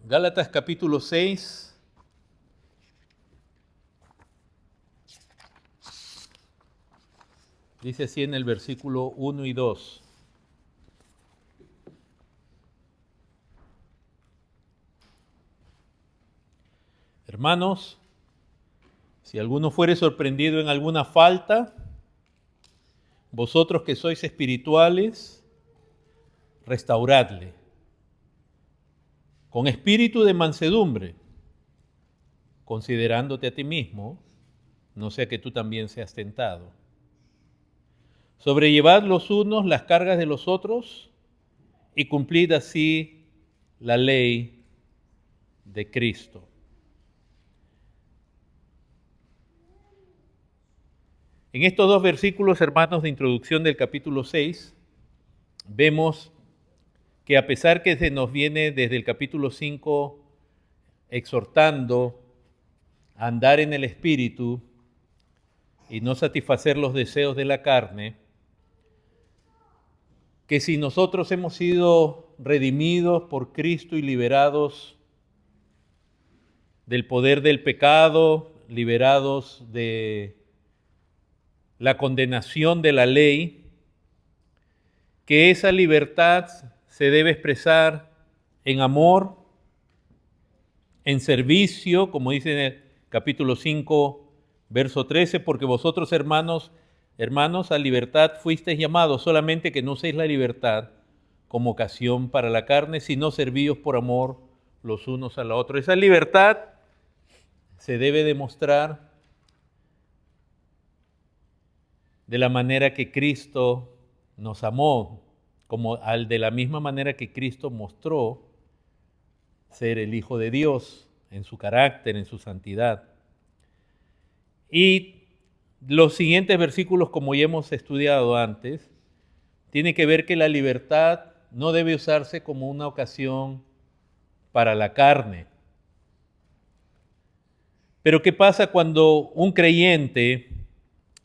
Gálatas capítulo 6. Dice así en el versículo 1 y 2. Hermanos, si alguno fuere sorprendido en alguna falta, vosotros que sois espirituales, restauradle, con espíritu de mansedumbre, considerándote a ti mismo, no sea que tú también seas tentado. Sobrellevad los unos las cargas de los otros y cumplid así la ley de Cristo. En estos dos versículos, hermanos, de introducción del capítulo 6, vemos que a pesar que se nos viene desde el capítulo 5 exhortando a andar en el Espíritu y no satisfacer los deseos de la carne, que si nosotros hemos sido redimidos por Cristo y liberados del poder del pecado, liberados de la condenación de la ley, que esa libertad se debe expresar en amor, en servicio, como dice en el capítulo 5, verso 13, porque vosotros, hermanos, a libertad fuisteis llamados, solamente que no uséis la libertad como ocasión para la carne, sino servíos por amor los unos a los otros. Esa libertad se debe demostrar de la manera que Cristo nos amó, de la misma manera que Cristo mostró ser el Hijo de Dios en su carácter, en su santidad. Y los siguientes versículos, como ya hemos estudiado antes, tiene que ver que la libertad no debe usarse como una ocasión para la carne. Pero ¿qué pasa cuando un creyente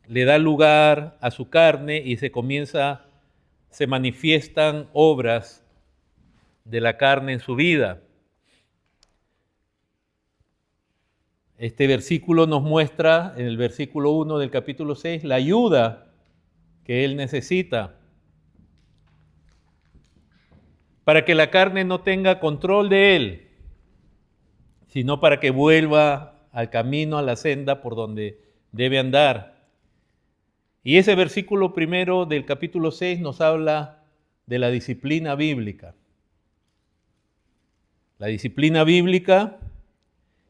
le da lugar a su carne y se manifiestan obras de la carne en su vida? Este versículo nos muestra, en el versículo 1 del capítulo 6, la ayuda que él necesita para que la carne no tenga control de él, sino para que vuelva al camino, a la senda por donde debe andar. Y ese versículo primero del capítulo 6 nos habla de la disciplina bíblica. La disciplina bíblica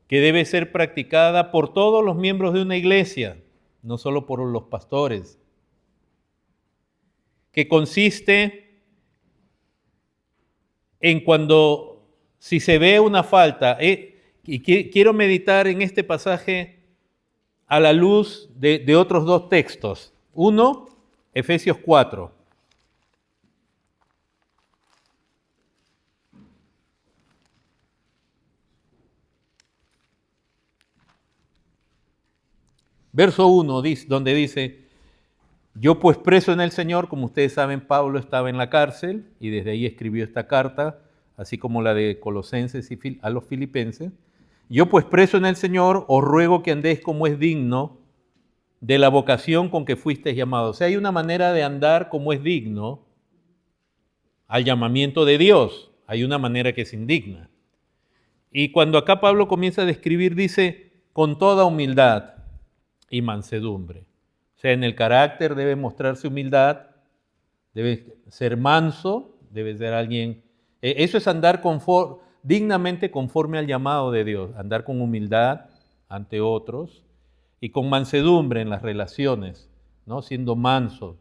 que debe ser practicada por todos los miembros de una iglesia, no solo por los pastores, que consiste en si se ve una falta, y quiero meditar en este pasaje a la luz de otros dos textos. Uno, Efesios 4. Verso 1, donde dice: yo pues preso en el Señor, como ustedes saben, Pablo estaba en la cárcel y desde ahí escribió esta carta, así como la de Colosenses y a los Filipenses. Yo pues preso en el Señor, os ruego que andéis como es digno de la vocación con que fuisteis llamados. O sea, hay una manera de andar como es digno al llamamiento de Dios. Hay una manera que es indigna. Y cuando acá Pablo comienza a describir, dice, con toda humildad y mansedumbre. O sea, en el carácter debe mostrarse humildad, debe ser manso, debe ser alguien... Eso es andar dignamente conforme al llamado de Dios, andar con humildad ante otros y con mansedumbre en las relaciones, ¿no? Siendo manso,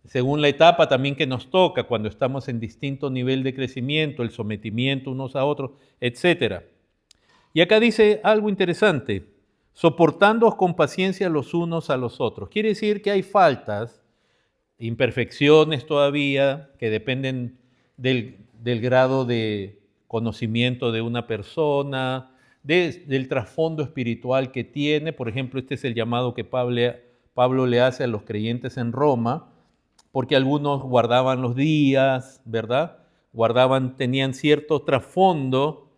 según la etapa también que nos toca, cuando estamos en distinto nivel de crecimiento, el sometimiento unos a otros, etc. Y acá dice algo interesante: soportándoos con paciencia los unos a los otros. Quiere decir que hay faltas, imperfecciones todavía, que dependen del grado de conocimiento de una persona, del trasfondo espiritual que tiene. Por ejemplo, este es el llamado que Pablo le hace a los creyentes en Roma, porque algunos guardaban los días, ¿verdad? tenían cierto trasfondo,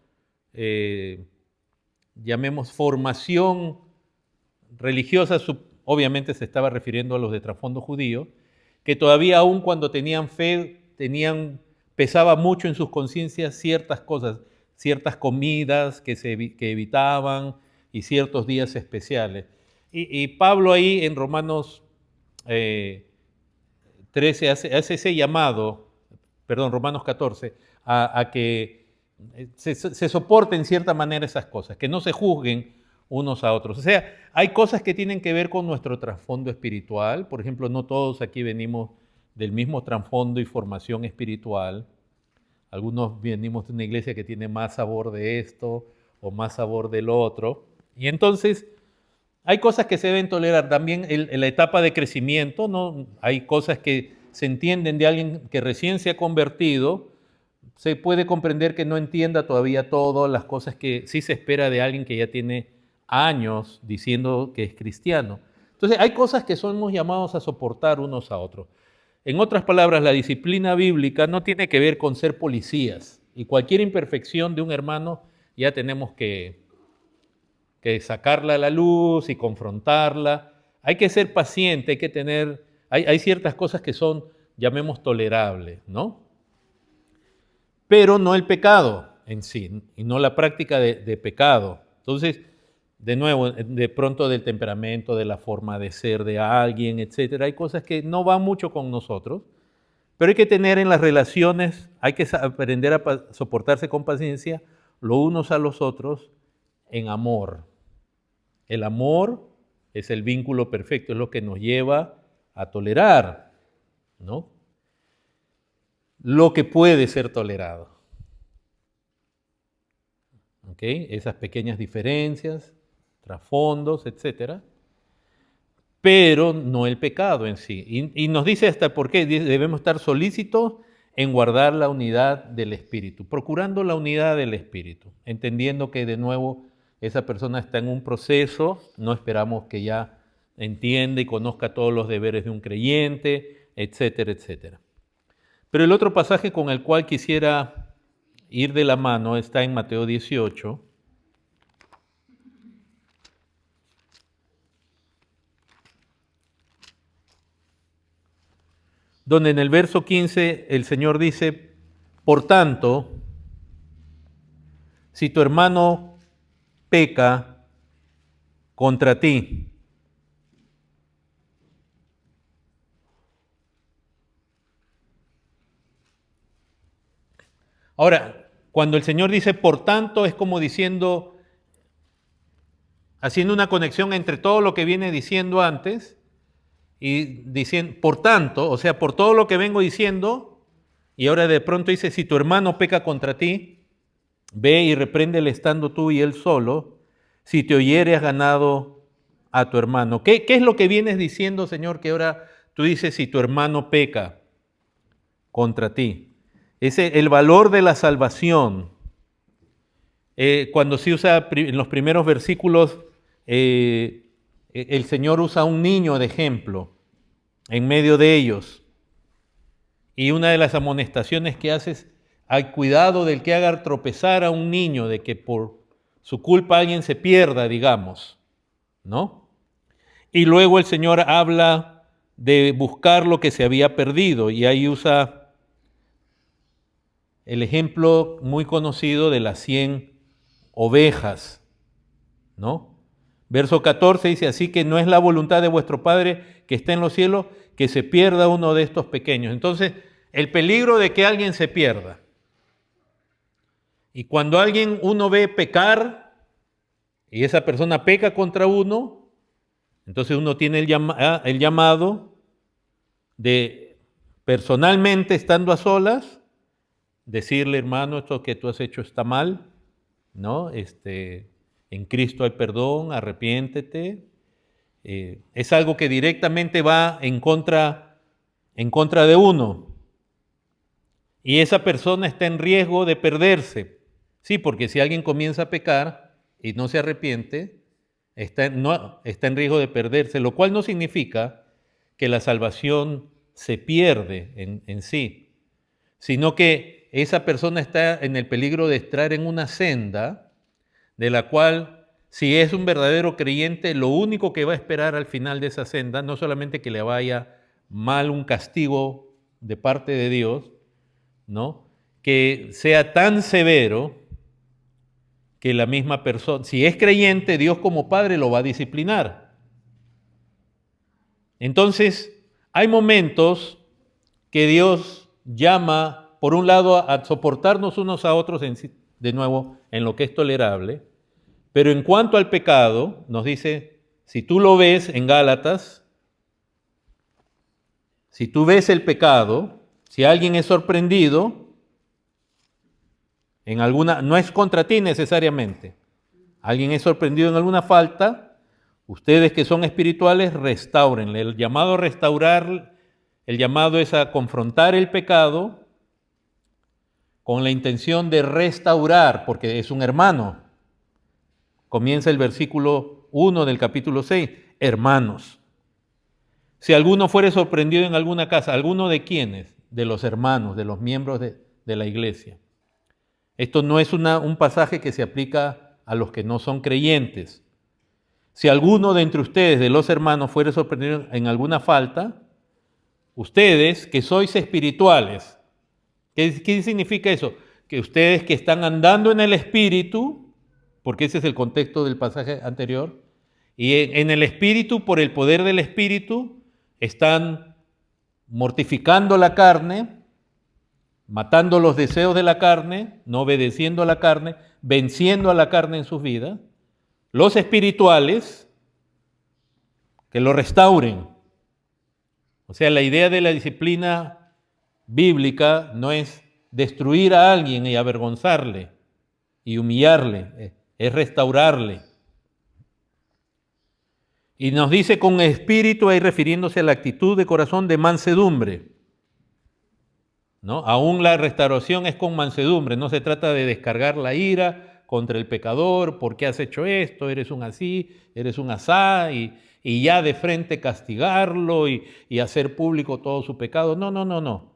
llamemos formación religiosa, obviamente se estaba refiriendo a los de trasfondo judío, que todavía aún cuando tenían fe, pesaba mucho en sus conciencias ciertas cosas, ciertas comidas que evitaban y ciertos días especiales. Y Pablo ahí en Romanos 13 hace ese llamado, Romanos 14, a que se soporten en cierta manera esas cosas, que no se juzguen unos a otros. O sea, hay cosas que tienen que ver con nuestro trasfondo espiritual. Por ejemplo, no todos aquí venimos del mismo trasfondo y formación espiritual. Algunos venimos de una iglesia que tiene más sabor de esto o más sabor del otro. Y entonces hay cosas que se deben tolerar. También en la etapa de crecimiento, ¿no? Hay cosas que se entienden de alguien que recién se ha convertido. Se puede comprender que no entienda todavía todo, las cosas que sí se espera de alguien que ya tiene años diciendo que es cristiano. Entonces hay cosas que somos llamados a soportar unos a otros. En otras palabras, la disciplina bíblica no tiene que ver con ser policías, y cualquier imperfección de un hermano ya tenemos que sacarla a la luz y confrontarla. Hay que ser paciente, hay ciertas cosas que son, llamemos, tolerables, ¿no? Pero no el pecado en sí, y no la práctica de pecado. Entonces, de nuevo, de pronto del temperamento, de la forma de ser de alguien, etcétera, hay cosas que no van mucho con nosotros, pero hay que tener en las relaciones, hay que aprender a soportarse con paciencia los unos a los otros en amor. El amor es el vínculo perfecto, es lo que nos lleva a tolerar, ¿no? Lo que puede ser tolerado. ¿Ok? Esas pequeñas diferencias, trasfondos, etcétera, pero no el pecado en sí. Y nos dice hasta por qué debemos estar solícitos en guardar la unidad del Espíritu, procurando la unidad del Espíritu, entendiendo que de nuevo esa persona está en un proceso, no esperamos que ya entienda y conozca todos los deberes de un creyente, etcétera, etcétera. Pero el otro pasaje con el cual quisiera ir de la mano está en Mateo 18, donde en el verso 15 el Señor dice, por tanto, si tu hermano peca contra ti, ahora, cuando el Señor dice por tanto, es como diciendo, haciendo una conexión entre todo lo que viene diciendo antes y diciendo, por tanto, o sea, por todo lo que vengo diciendo, y ahora de pronto dice, si tu hermano peca contra ti, ve y repréndele estando tú y él solo, si te oyere has ganado a tu hermano. ¿Qué es lo que vienes diciendo, Señor, que ahora tú dices si tu hermano peca contra ti? Es el valor de la salvación. Cuando se usa en los primeros versículos, el Señor usa a un niño de ejemplo en medio de ellos. Y una de las amonestaciones que hace es, hay cuidado del que haga tropezar a un niño, de que por su culpa alguien se pierda, digamos, ¿no? Y luego el Señor habla de buscar lo que se había perdido, y ahí usa el ejemplo muy conocido de las 100 ovejas, ¿no? Verso 14 dice, así que no es la voluntad de vuestro Padre que está en los cielos que se pierda uno de estos pequeños. Entonces, el peligro de que alguien se pierda. Y cuando uno ve pecar y esa persona peca contra uno, entonces uno tiene el llamado de personalmente, estando a solas, decirle, hermano, esto que tú has hecho está mal, ¿no? En Cristo hay perdón, arrepiéntete. Es algo que directamente va en contra de uno. Y esa persona está en riesgo de perderse. Sí, porque si alguien comienza a pecar y no se arrepiente, está en riesgo de perderse, lo cual no significa que la salvación se pierde en sí, sino que esa persona está en el peligro de entrar en una senda de la cual, si es un verdadero creyente, lo único que va a esperar al final de esa senda, no solamente que le vaya mal un castigo de parte de Dios, ¿no?, que sea tan severo que la misma persona, si es creyente, Dios como Padre lo va a disciplinar. Entonces, hay momentos que Dios llama, por un lado, a soportarnos unos a otros, de nuevo, en lo que es tolerable, pero en cuanto al pecado, nos dice, si tú lo ves en Gálatas, si tú ves el pecado, si alguien es sorprendido en alguna, no es contra ti necesariamente, alguien es sorprendido en alguna falta, ustedes que son espirituales, restáurenle. El llamado a restaurar, el llamado es a confrontar el pecado con la intención de restaurar, porque es un hermano. Comienza el versículo 1 del capítulo 6, hermanos. Si alguno fuere sorprendido en alguna casa, ¿alguno de quiénes? De los hermanos, de los miembros de la iglesia. Esto no es un pasaje que se aplica a los que no son creyentes. Si alguno de entre ustedes, de los hermanos, fuere sorprendido en alguna falta, ustedes que sois espirituales, ¿qué significa eso? Que ustedes que están andando en el Espíritu, porque ese es el contexto del pasaje anterior, y en el Espíritu, por el poder del Espíritu, están mortificando la carne, matando los deseos de la carne, no obedeciendo a la carne, venciendo a la carne en sus vidas. Los espirituales, que lo restauren. O sea, la idea de la disciplina bíblica no es destruir a alguien y avergonzarle y humillarle, es restaurarle. Y nos dice con espíritu, ahí refiriéndose a la actitud de corazón de mansedumbre, ¿no? Aún la restauración es con mansedumbre, no se trata de descargar la ira contra el pecador, ¿por qué has hecho esto? Eres un así, eres un asá, y ya de frente castigarlo y hacer público todo su pecado. No.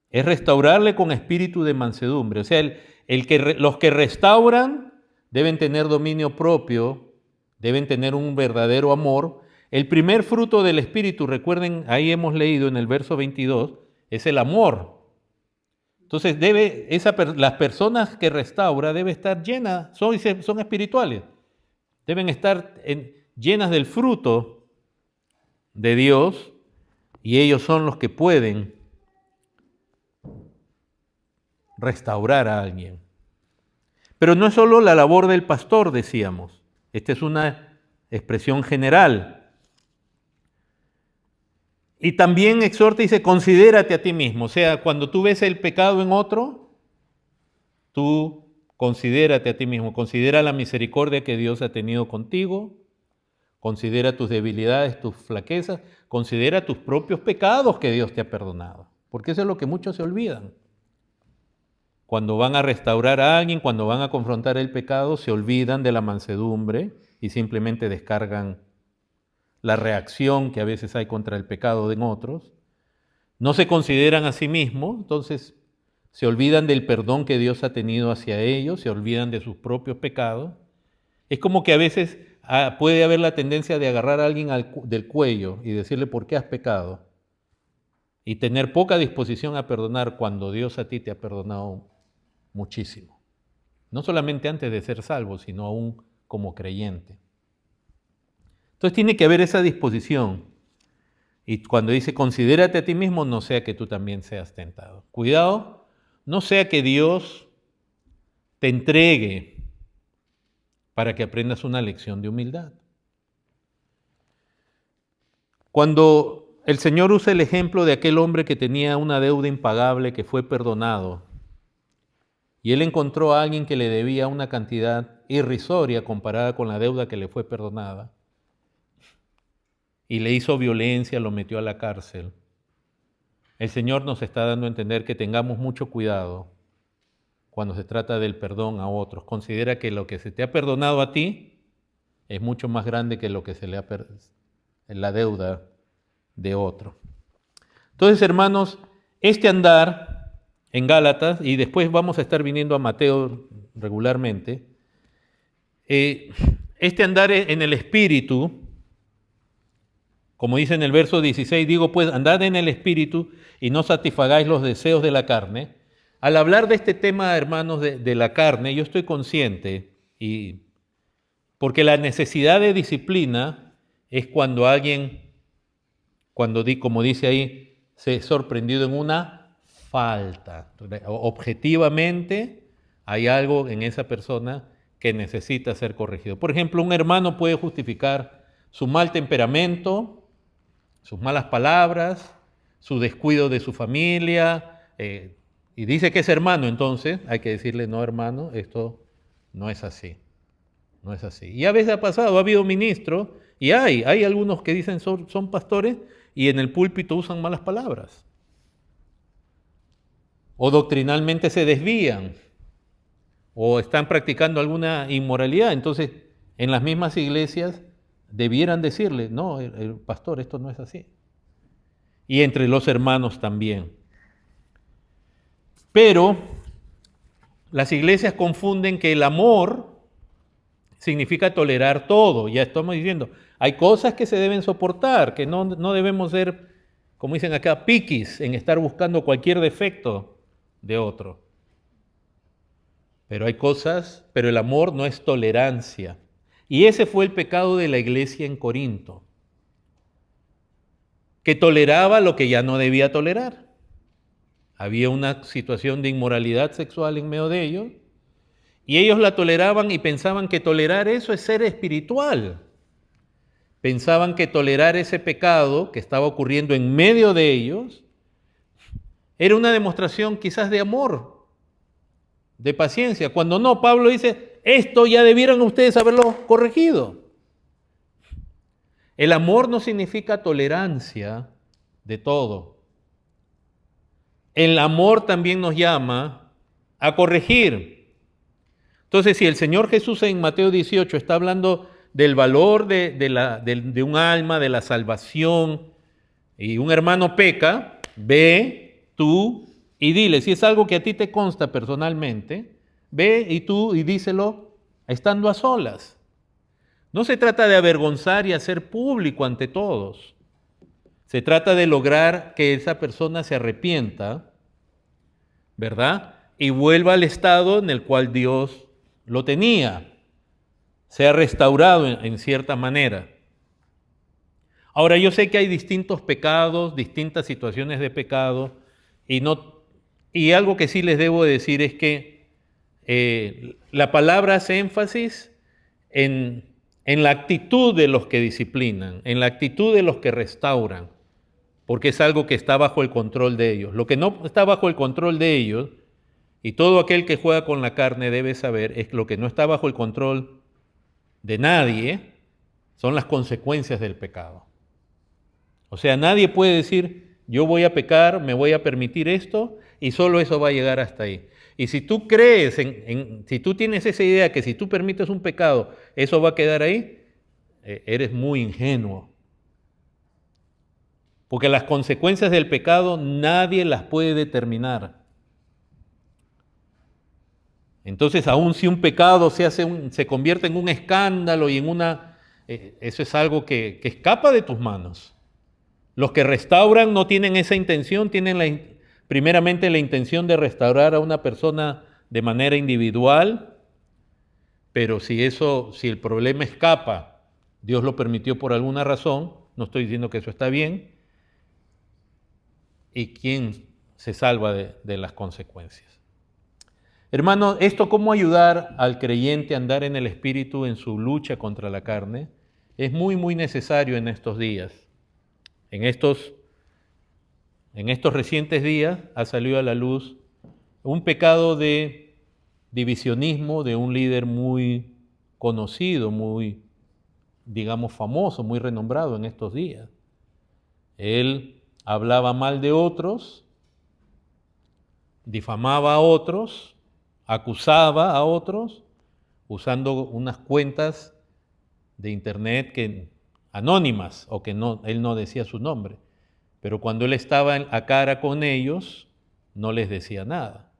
Es restaurarle con espíritu de mansedumbre. O sea, los que restauran deben tener dominio propio, deben tener un verdadero amor. El primer fruto del Espíritu, recuerden, ahí hemos leído en el verso 22, es el amor. Entonces, las personas que restaura deben estar llenas, son espirituales, deben estar llenas del fruto de Dios, y ellos son los que pueden restaurar a alguien. Pero no es solo la labor del pastor, decíamos. Esta es una expresión general. Y también exhorta y dice, considérate a ti mismo. O sea, cuando tú ves el pecado en otro, tú considérate a ti mismo. Considera la misericordia que Dios ha tenido contigo. Considera tus debilidades, tus flaquezas. Considera tus propios pecados que Dios te ha perdonado. Porque eso es lo que muchos se olvidan. Cuando van a restaurar a alguien, cuando van a confrontar el pecado, se olvidan de la mansedumbre y simplemente descargan la reacción que a veces hay contra el pecado en otros. No se consideran a sí mismos, entonces se olvidan del perdón que Dios ha tenido hacia ellos, se olvidan de sus propios pecados. Es como que a veces puede haber la tendencia de agarrar a alguien del cuello y decirle ¿por qué has pecado? Y tener poca disposición a perdonar cuando Dios a ti te ha perdonado muchísimo. No solamente antes de ser salvo, sino aún como creyente. Entonces tiene que haber esa disposición. Y cuando dice considérate a ti mismo, no sea que tú también seas tentado. Cuidado, no sea que Dios te entregue para que aprendas una lección de humildad. Cuando el Señor usa el ejemplo de aquel hombre que tenía una deuda impagable que fue perdonado, y él encontró a alguien que le debía una cantidad irrisoria comparada con la deuda que le fue perdonada, y le hizo violencia, lo metió a la cárcel. El Señor nos está dando a entender que tengamos mucho cuidado cuando se trata del perdón a otros. Considera que lo que se te ha perdonado a ti es mucho más grande que lo que se le ha la deuda de otro. Entonces, hermanos, este andar en Gálatas, y después vamos a estar viniendo a Mateo regularmente, este andar en el Espíritu, como dice en el verso 16, digo pues, andad en el Espíritu y no satisfagáis los deseos de la carne. Al hablar de este tema, hermanos, de la carne, yo estoy consciente, porque la necesidad de disciplina es cuando alguien, como dice ahí, se es sorprendido en una falta. Objetivamente hay algo en esa persona que necesita ser corregido. Por ejemplo, un hermano puede justificar su mal temperamento, sus malas palabras, su descuido de su familia, y dice que es hermano, entonces hay que decirle, no hermano, esto no es así, no es así. Y a veces ha pasado, ha habido ministros, y hay algunos que dicen son pastores, y en el púlpito usan malas palabras, o doctrinalmente se desvían, o están practicando alguna inmoralidad. Entonces, en las mismas iglesias debieran decirle, no, el pastor, esto no es así. Y entre los hermanos también. Pero las iglesias confunden que el amor significa tolerar todo. Ya estamos diciendo, hay cosas que se deben soportar, que no debemos ser, como dicen acá, piquis en estar buscando cualquier defecto de otro. Pero hay cosas, pero el amor no es tolerancia. Y ese fue el pecado de la iglesia en Corinto, que toleraba lo que ya no debía tolerar. Había una situación de inmoralidad sexual en medio de ellos, y ellos la toleraban y pensaban que tolerar eso es ser espiritual. Pensaban que tolerar ese pecado que estaba ocurriendo en medio de ellos era una demostración quizás de amor, de paciencia, cuando no, Pablo dice, esto ya debieran ustedes haberlo corregido. El amor no significa tolerancia de todo. El amor también nos llama a corregir. Entonces, si el Señor Jesús en Mateo 18 está hablando del valor de un alma, de la salvación, y un hermano peca, ve tú y dile, si es algo que a ti te consta personalmente, ve y tú y díselo estando a solas. No se trata de avergonzar y hacer público ante todos. Se trata de lograr que esa persona se arrepienta, ¿verdad? Y vuelva al estado en el cual Dios lo tenía. Sea restaurado en cierta manera. Ahora, yo sé que hay distintos pecados, distintas situaciones de pecado, y algo que sí les debo decir es que la palabra hace énfasis en la actitud de los que disciplinan, en la actitud de los que restauran, porque es algo que está bajo el control de ellos. Lo que no está bajo el control de ellos, y todo aquel que juega con la carne debe saber, es que lo que no está bajo el control de nadie son las consecuencias del pecado. O sea, nadie puede decir, yo voy a pecar, me voy a permitir esto, y solo eso va a llegar hasta ahí. Y si tú crees, si tú tienes esa idea que si tú permites un pecado, eso va a quedar ahí, eres muy ingenuo. Porque las consecuencias del pecado nadie las puede determinar. Entonces, aun si un pecado se convierte en un escándalo y eso es algo que escapa de tus manos. Los que restauran no tienen esa intención, tienen primeramente la intención de restaurar a una persona de manera individual, pero si el problema escapa, Dios lo permitió por alguna razón, no estoy diciendo que eso está bien, ¿y quién se salva de las consecuencias? Hermano, ¿esto cómo ayudar al creyente a andar en el Espíritu en su lucha contra la carne? Es muy, muy necesario en estos días. En estos recientes días ha salido a la luz un pecado de divisionismo de un líder muy conocido, muy, digamos, famoso, muy renombrado en estos días. Él hablaba mal de otros, difamaba a otros, acusaba a otros, usando unas cuentas de internet anónimas, o que él no decía su nombre. Pero cuando él estaba a cara con ellos, no les decía nada.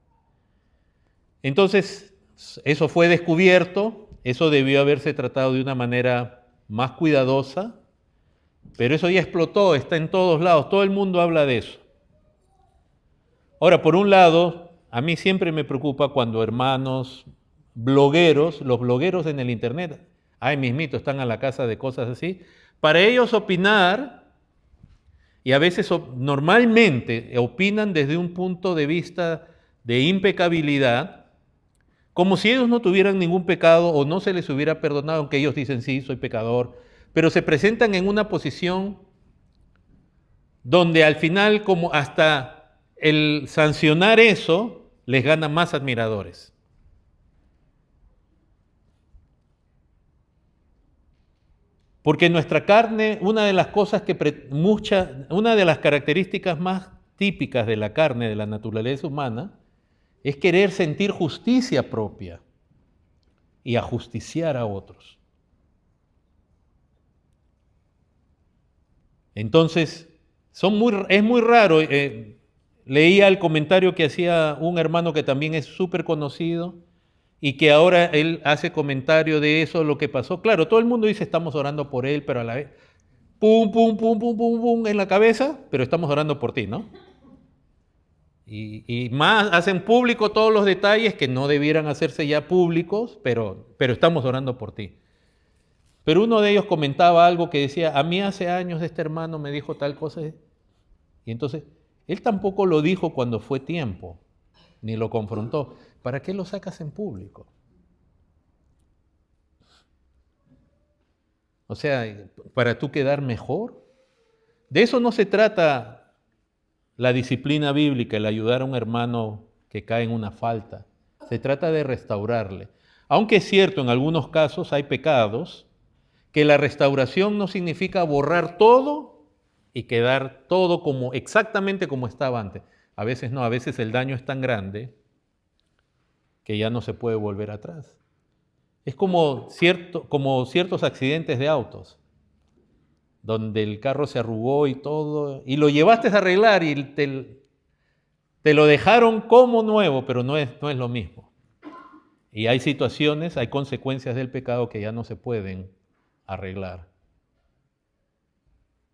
Entonces, eso fue descubierto, eso debió haberse tratado de una manera más cuidadosa, pero eso ya explotó, está en todos lados, todo el mundo habla de eso. Ahora, por un lado, a mí siempre me preocupa cuando hermanos blogueros, los blogueros en el internet, ay mismito, están a la casa de cosas así, para ellos opinar, y a veces normalmente opinan desde un punto de vista de impecabilidad, como si ellos no tuvieran ningún pecado o no se les hubiera perdonado, aunque ellos dicen sí, soy pecador, pero se presentan en una posición donde al final, como hasta el sancionar eso, les gana más admiradores. Porque nuestra carne, una de las cosas una de las características más típicas de la carne, de la naturaleza humana, es querer sentir justicia propia y ajusticiar a otros. Entonces, es muy raro. Leía el comentario que hacía un hermano que también es súper conocido y que ahora él hace comentario de eso, lo que pasó. Claro, todo el mundo dice estamos orando por él, pero a la vez, pum, pum, pum, pum, pum, pum, en la cabeza, pero estamos orando por ti, ¿no? Y más hacen público todos los detalles que no debieran hacerse ya públicos, pero estamos orando por ti. Pero uno de ellos comentaba algo que decía, a mí hace años este hermano me dijo tal cosa, y entonces él tampoco lo dijo cuando fue tiempo, ni lo confrontó. ¿Para qué lo sacas en público? O sea, ¿para tú quedar mejor? De eso no se trata la disciplina bíblica, el ayudar a un hermano que cae en una falta. Se trata de restaurarle. Aunque es cierto, en algunos casos hay pecados, que la restauración no significa borrar todo y quedar todo exactamente como estaba antes. A veces no, a veces el daño es tan grande que ya no se puede volver atrás. Es como ciertos accidentes de autos, donde el carro se arrugó y todo, y lo llevaste a arreglar y te lo dejaron como nuevo, pero no es lo mismo. Y hay situaciones, hay consecuencias del pecado que ya no se pueden arreglar.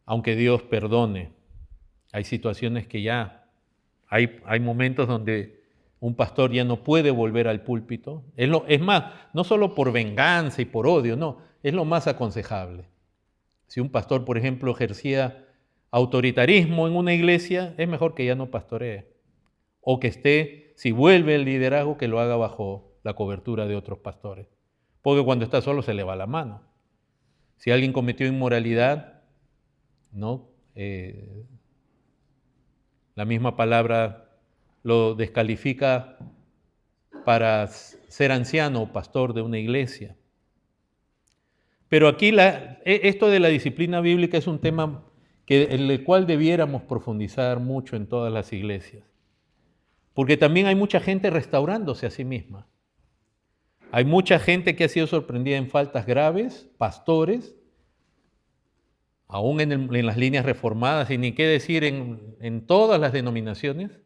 Aunque Dios perdone, hay situaciones que hay momentos donde un pastor ya no puede volver al púlpito. Es más, no solo por venganza y por odio, no, es lo más aconsejable. Si un pastor, por ejemplo, ejercía autoritarismo en una iglesia, es mejor que ya no pastoree. O que si vuelve el liderazgo, que lo haga bajo la cobertura de otros pastores. Porque cuando está solo se le va la mano. Si alguien cometió inmoralidad, ¿no? La misma palabra lo descalifica para ser anciano o pastor de una iglesia. Pero aquí esto de la disciplina bíblica es un tema en el cual debiéramos profundizar mucho en todas las iglesias. Porque también hay mucha gente restaurándose a sí misma. Hay mucha gente que ha sido sorprendida en faltas graves, pastores, aún en las líneas reformadas, y ni qué decir en todas las denominaciones,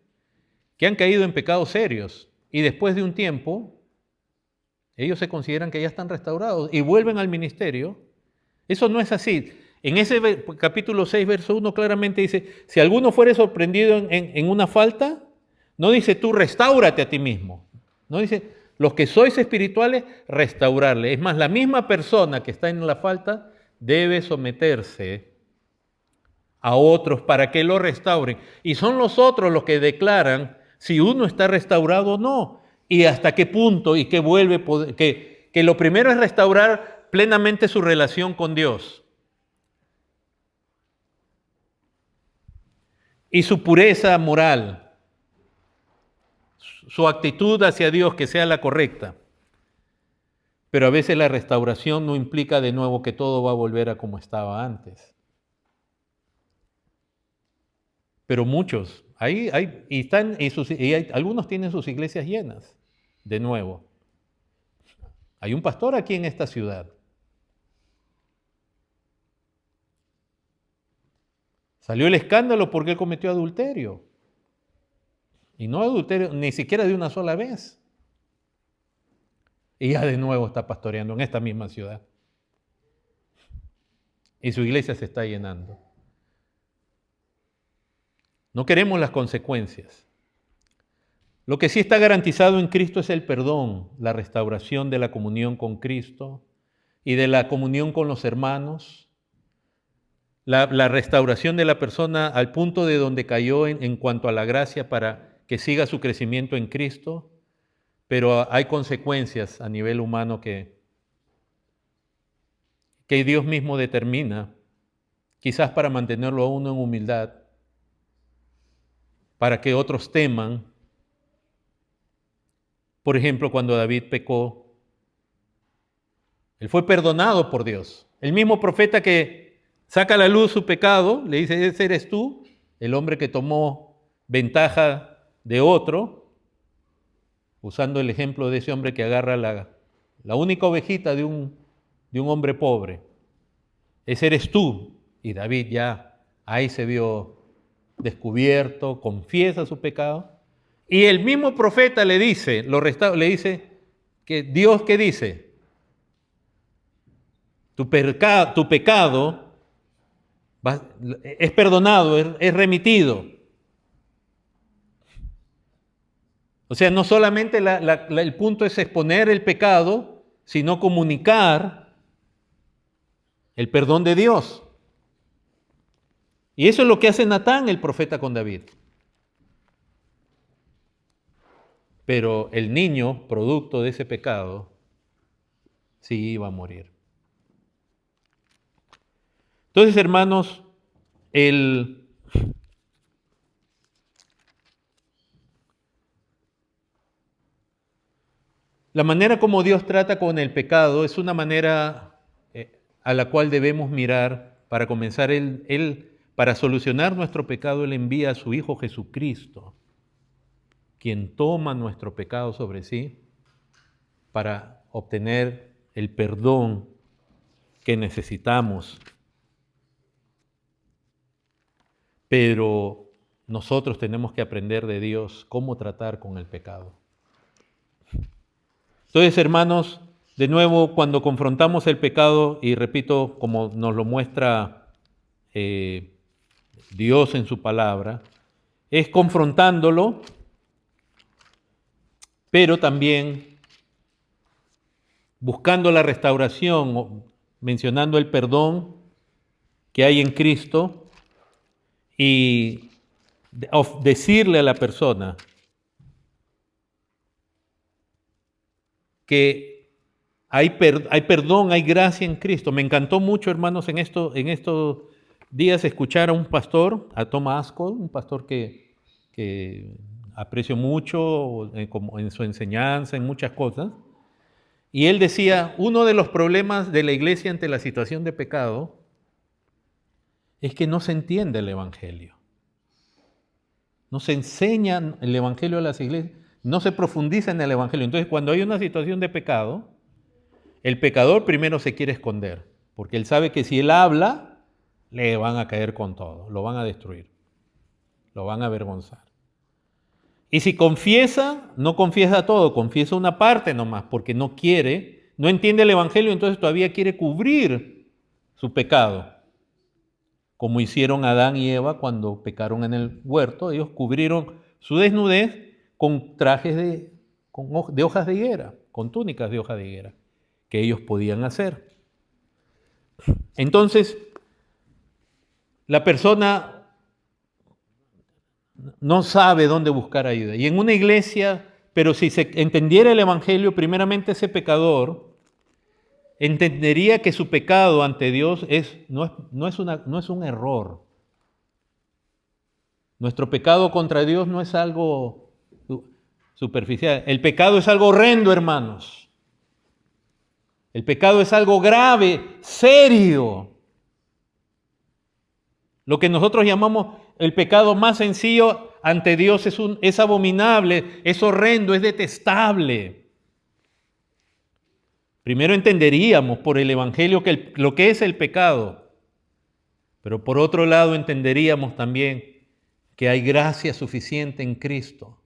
que han caído en pecados serios y después de un tiempo ellos se consideran que ya están restaurados y vuelven al ministerio. Eso no es así. En ese capítulo 6, verso 1 claramente dice, si alguno fuere sorprendido en una falta, no dice tú restáurate a ti mismo, no dice los que sois espirituales, restaurarle. Es más, la misma persona que está en la falta debe someterse a otros para que lo restauren. Y son los otros los que declaran si uno está restaurado o no, y hasta qué punto y qué vuelve, que lo primero es restaurar plenamente su relación con Dios y su pureza moral, su actitud hacia Dios que sea la correcta. Pero a veces la restauración no implica de nuevo que todo va a volver a como estaba antes. Pero muchos, algunos tienen sus iglesias llenas, de nuevo. Hay un pastor aquí en esta ciudad. Salió el escándalo porque él cometió adulterio. Y no adulterio ni siquiera de una sola vez. Y ya de nuevo está pastoreando en esta misma ciudad. Y su iglesia se está llenando. No queremos las consecuencias. Lo que sí está garantizado en Cristo es el perdón, la restauración de la comunión con Cristo y de la comunión con los hermanos, la restauración de la persona al punto de donde cayó en cuanto a la gracia para que siga su crecimiento en Cristo, pero hay consecuencias a nivel humano que Dios mismo determina, quizás para mantenerlo a uno en humildad, para que otros teman. Por ejemplo, cuando David pecó, él fue perdonado por Dios. El mismo profeta que saca a la luz su pecado, le dice, ese eres tú, el hombre que tomó ventaja de otro, usando el ejemplo de ese hombre que agarra la única ovejita de un hombre pobre. Ese eres tú. Y David ya ahí se vio descubierto, confiesa su pecado. Y el mismo profeta le dice, le dice que Dios, ¿qué dice? Tu pecado es perdonado, es remitido. O sea, no solamente el punto es exponer el pecado, sino comunicar el perdón de Dios. Y eso es lo que hace Natán, el profeta, con David. Pero el niño, producto de ese pecado, sí iba a morir. Entonces, hermanos, la manera como Dios trata con el pecado es una manera a la cual debemos mirar. Para comenzar, para solucionar nuestro pecado, Él envía a su Hijo Jesucristo, quien toma nuestro pecado sobre sí para obtener el perdón que necesitamos. Pero nosotros tenemos que aprender de Dios cómo tratar con el pecado. Entonces, hermanos, de nuevo, cuando confrontamos el pecado, y repito, como nos lo muestra Dios en su palabra, es confrontándolo, pero también buscando la restauración, mencionando el perdón que hay en Cristo y decirle a la persona que hay perdón, hay gracia en Cristo. Me encantó mucho, hermanos, en estos días escuchar a un pastor, a Tom Ascol, un pastor que aprecio mucho como en su enseñanza, en muchas cosas. Y él decía, uno de los problemas de la iglesia ante la situación de pecado es que no se entiende el Evangelio. No se enseña el Evangelio a las iglesias, no se profundiza en el Evangelio. Entonces, cuando hay una situación de pecado, el pecador primero se quiere esconder, porque él sabe que si él habla, le van a caer con todo, lo van a destruir, lo van a avergonzar. Y si confiesa, no confiesa todo, confiesa una parte nomás, porque no entiende el Evangelio, entonces todavía quiere cubrir su pecado. Como hicieron Adán y Eva cuando pecaron en el huerto, ellos cubrieron su desnudez con trajes de hojas de higuera, con túnicas de hoja de higuera, que ellos podían hacer. Entonces, la persona no sabe dónde buscar ayuda. Y en una iglesia, pero si se entendiera el Evangelio, primeramente ese pecador entendería que su pecado ante Dios no es un error. Nuestro pecado contra Dios no es algo superficial. El pecado es algo horrendo, hermanos. El pecado es algo grave, serio. Lo que nosotros llamamos el pecado más sencillo ante Dios es abominable, es horrendo, es detestable. Primero entenderíamos por el Evangelio lo que es el pecado, pero por otro lado entenderíamos también que hay gracia suficiente en Cristo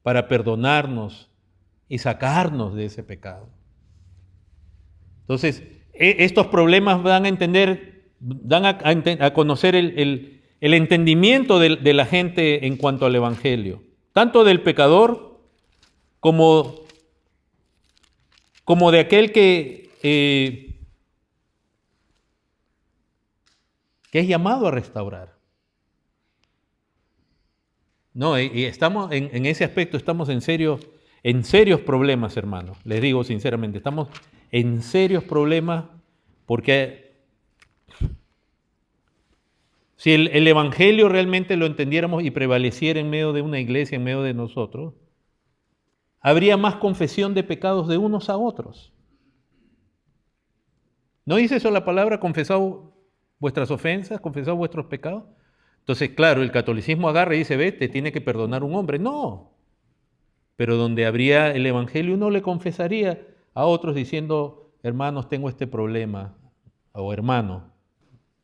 para perdonarnos y sacarnos de ese pecado. Entonces, estos problemas dan a entender, a conocer el entendimiento de la gente en cuanto al Evangelio, tanto del pecador como de aquel que es llamado a restaurar. No, y estamos en ese aspecto, estamos en serios problemas, hermanos. Les digo sinceramente, estamos en serios problemas porque si el Evangelio realmente lo entendiéramos y prevaleciera en medio de una iglesia, en medio de nosotros, habría más confesión de pecados de unos a otros. ¿No dice eso la palabra? Confesad vuestras ofensas, confesad vuestros pecados. Entonces, claro, el catolicismo agarra y dice, ve, te tiene que perdonar un hombre. No, pero donde habría el Evangelio, uno le confesaría a otros diciendo, hermanos, tengo este problema, o hermano,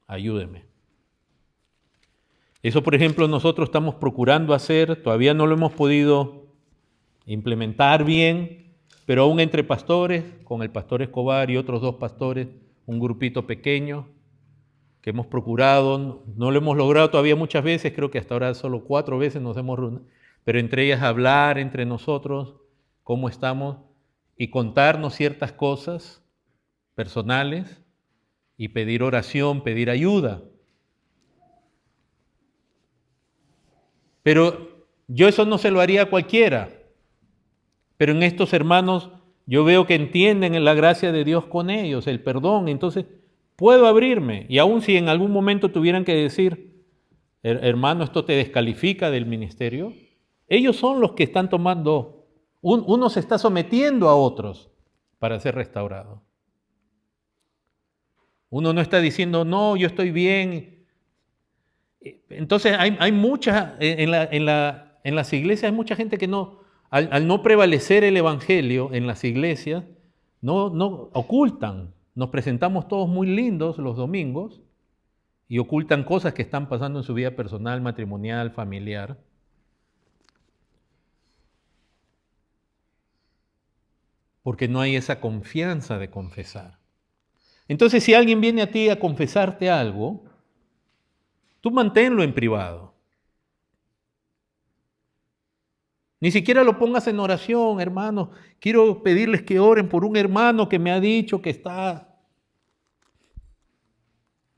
ayúdeme. Eso, por ejemplo, nosotros estamos procurando hacer, todavía no lo hemos podido implementar bien, pero aún entre pastores, con el pastor Escobar y otros 2 pastores, un grupito pequeño, que hemos procurado, no lo hemos logrado todavía muchas veces, creo que hasta ahora solo 4 veces nos hemos reunido, pero entre ellas hablar entre nosotros cómo estamos y contarnos ciertas cosas personales y pedir oración, pedir ayuda. Pero yo eso no se lo haría a cualquiera, pero en estos hermanos yo veo que entienden la gracia de Dios con ellos, el perdón, entonces puedo abrirme, y aun si en algún momento tuvieran que decir, hermano, esto te descalifica del ministerio, ellos son los que están tomando, uno se está sometiendo a otros para ser restaurado. Uno no está diciendo, no, yo estoy bien. Entonces hay muchas, en las iglesias hay mucha gente que no, al no prevalecer el evangelio en las iglesias, no ocultan. Nos presentamos todos muy lindos los domingos y ocultan cosas que están pasando en su vida personal, matrimonial, familiar. Porque no hay esa confianza de confesar. Entonces, si alguien viene a ti a confesarte algo, tú manténlo en privado. Ni siquiera lo pongas en oración, hermanos. Quiero pedirles que oren por un hermano que me ha dicho que está...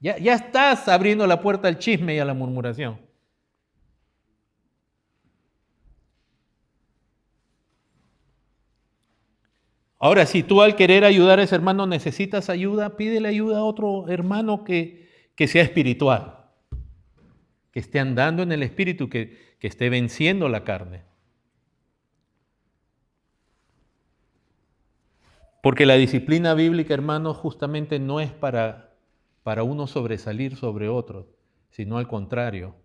Ya estás abriendo la puerta al chisme y a la murmuración. Ahora, si tú al querer ayudar a ese hermano necesitas ayuda, pídele ayuda a otro hermano que sea espiritual, que esté andando en el espíritu, que esté venciendo la carne. Porque la disciplina bíblica, hermanos, justamente no es para uno sobresalir sobre otros, sino al contrario.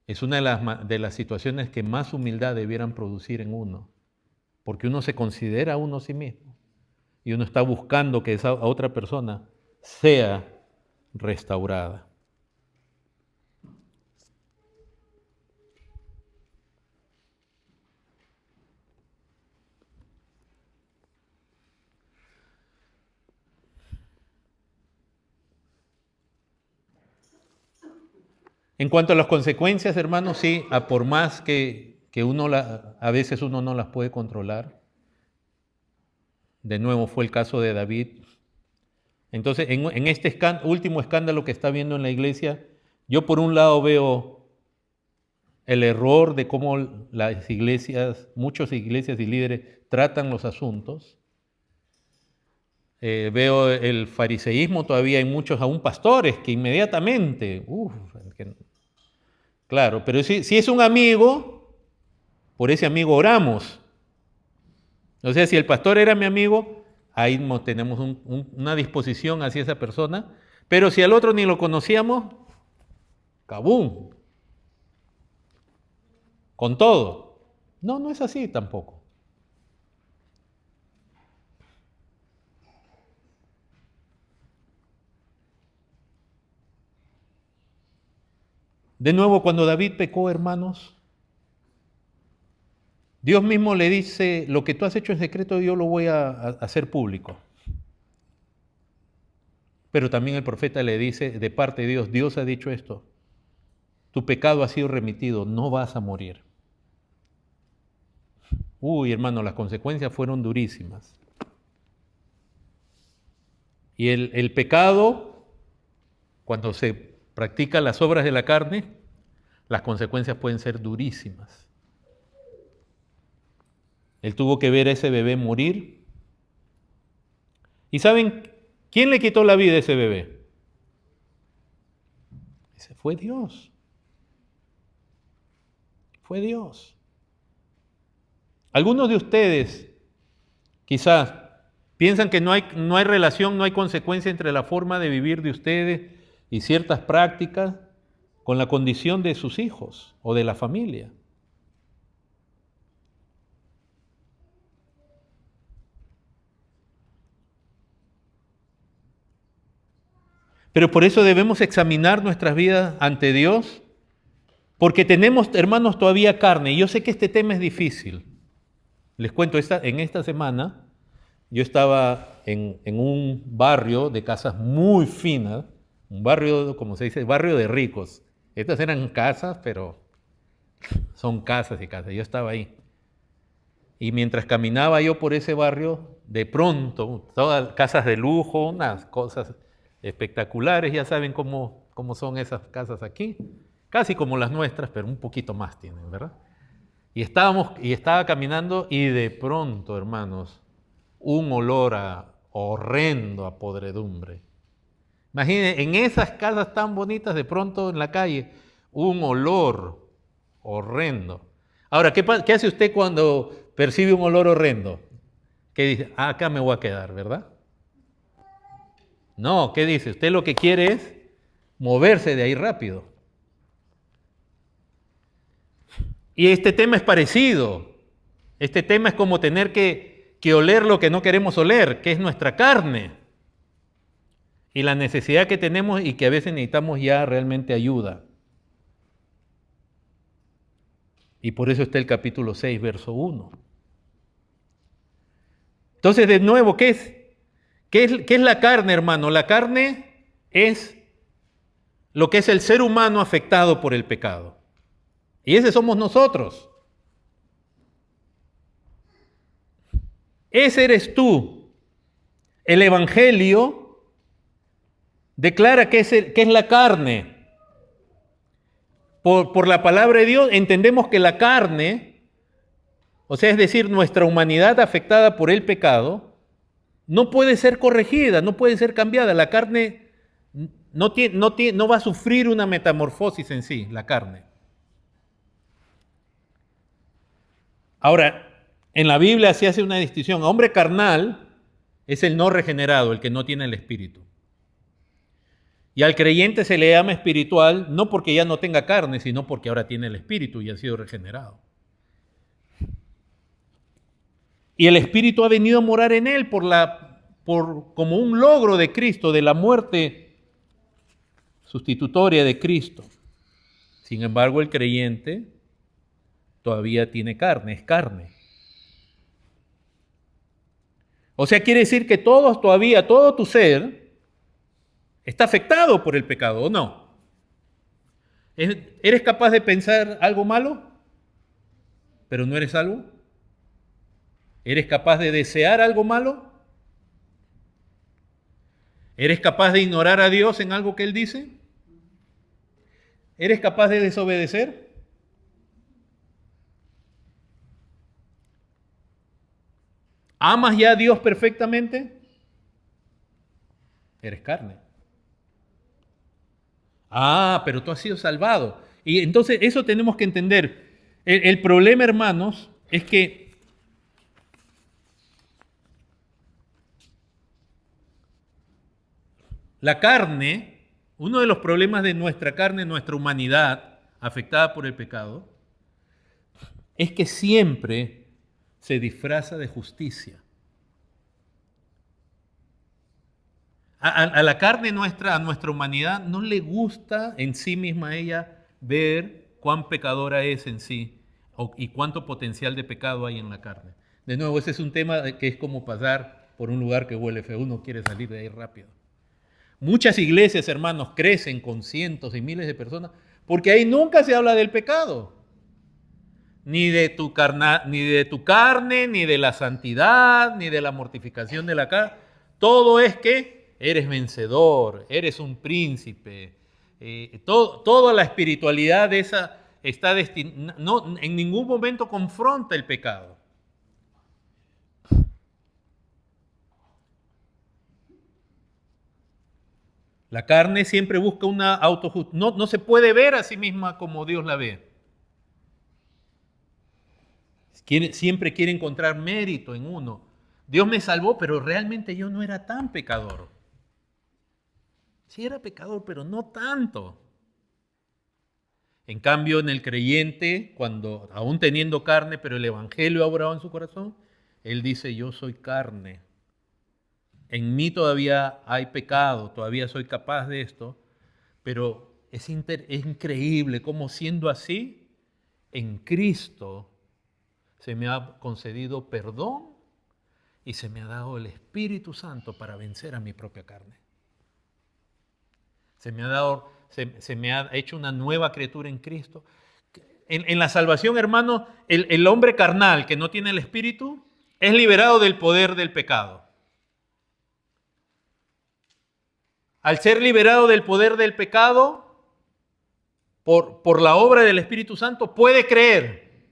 Es una de las situaciones que más humildad debieran producir en uno, porque uno se considera a uno a sí mismo y uno está buscando que esa otra persona sea restaurada. En cuanto a las consecuencias, hermanos, sí, por más que a veces uno no las puede controlar. De nuevo fue el caso de David. Entonces, en este último escándalo que está habiendo en la iglesia, yo por un lado veo el error de cómo las iglesias, muchas iglesias y líderes tratan los asuntos. Veo el fariseísmo todavía en muchos, aún pastores, que inmediatamente, claro, pero si es un amigo, por ese amigo oramos. O sea, si el pastor era mi amigo, ahí tenemos una disposición hacia esa persona, pero si al otro ni lo conocíamos, ¡cabum! Con todo. No es así tampoco. De nuevo, cuando David pecó, hermanos, Dios mismo le dice, lo que tú has hecho en secreto yo lo voy a hacer público. Pero también el profeta le dice de parte de Dios, Dios ha dicho esto, tu pecado ha sido remitido, no vas a morir. Uy, hermano, las consecuencias fueron durísimas. Y el pecado, cuando se practican las obras de la carne, las consecuencias pueden ser durísimas. Él tuvo que ver a ese bebé morir. ¿Y saben quién le quitó la vida a ese bebé? Ese fue Dios. Fue Dios. Algunos de ustedes quizás piensan que no hay relación, no hay consecuencia entre la forma de vivir de ustedes y ciertas prácticas con la condición de sus hijos o de la familia. Pero por eso debemos examinar nuestras vidas ante Dios, porque tenemos, hermanos, todavía carne. Y yo sé que este tema es difícil. Les cuento, en esta semana yo estaba en un barrio de casas muy finas, un barrio, como se dice, barrio de ricos. Estas eran casas, pero son casas y casas. Yo estaba ahí. Y mientras caminaba yo por ese barrio, de pronto, todas casas de lujo, unas cosas espectaculares, ya saben cómo son esas casas aquí, casi como las nuestras, pero un poquito más tienen, ¿verdad? Y estaba caminando y de pronto, hermanos, un olor horrendo a podredumbre. Imaginen, en esas casas tan bonitas, de pronto en la calle, un olor horrendo. Ahora, ¿qué hace usted cuando percibe un olor horrendo? ¿Qué dice? Acá me voy a quedar, ¿verdad? No, ¿qué dice? Usted lo que quiere es moverse de ahí rápido. Y este tema es parecido. Este tema es como tener que oler lo que no queremos oler, que es nuestra carne. Y la necesidad que tenemos y que a veces necesitamos ya realmente ayuda. Y por eso está el capítulo 6, verso 1. Entonces, de nuevo, ¿qué es? ¿Qué es la carne, hermano? La carne es lo que es el ser humano afectado por el pecado. Y ese somos nosotros. Ese eres tú. El Evangelio declara que es la carne. Por la palabra de Dios entendemos que la carne, o sea, es decir, nuestra humanidad afectada por el pecado, no puede ser corregida, no puede ser cambiada. La carne no va a sufrir una metamorfosis en sí, la carne. Ahora, en la Biblia se hace una distinción. Hombre carnal es el no regenerado, el que no tiene el Espíritu. Y al creyente se le llama espiritual no porque ya no tenga carne, sino porque ahora tiene el Espíritu y ha sido regenerado. Y el Espíritu ha venido a morar en él como un logro de Cristo, de la muerte sustitutoria de Cristo. Sin embargo, el creyente todavía tiene carne, es carne. O sea, quiere decir que todo tu ser está afectado por el pecado, ¿o no? ¿Eres capaz de pensar algo malo, pero no eres salvo? ¿Eres capaz de desear algo malo? ¿Eres capaz de ignorar a Dios en algo que Él dice? ¿Eres capaz de desobedecer? ¿Amas ya a Dios perfectamente? Eres carne. Pero tú has sido salvado. Y entonces eso tenemos que entender. El problema, hermanos, es que la carne, uno de los problemas de nuestra carne, nuestra humanidad afectada por el pecado, es que siempre se disfraza de justicia. A la carne nuestra, a nuestra humanidad, no le gusta en sí misma ella ver cuán pecadora es en sí ¿Y cuánto potencial de pecado hay en la carne? De nuevo, ese es un tema que es como pasar por un lugar que huele feo. Uno quiere salir de ahí rápido. Muchas iglesias, hermanos, crecen con cientos y miles de personas porque ahí nunca se habla del pecado. Ni de tu carne, ni de la santidad, ni de la mortificación de la carne. Todo es que eres vencedor, eres un príncipe. Toda la espiritualidad de esa está destinada, no, en ningún momento confronta el pecado. La carne siempre busca una autojusticia. No se puede ver a sí misma como Dios la ve. Siempre quiere encontrar mérito en uno. Dios me salvó, pero realmente yo no era tan pecador. Sí era pecador, pero no tanto. En cambio, en el creyente, cuando aún teniendo carne, pero el evangelio ha obrado en su corazón, él dice, yo soy carne. En mí todavía hay pecado, todavía soy capaz de esto, pero es increíble cómo siendo así, en Cristo se me ha concedido perdón y se me ha dado el Espíritu Santo para vencer a mi propia carne. Se me ha hecho una nueva criatura en Cristo. En la salvación, hermano, el hombre carnal que no tiene el Espíritu es liberado del poder del pecado. Al ser liberado del poder del pecado, por la obra del Espíritu Santo, puede creer,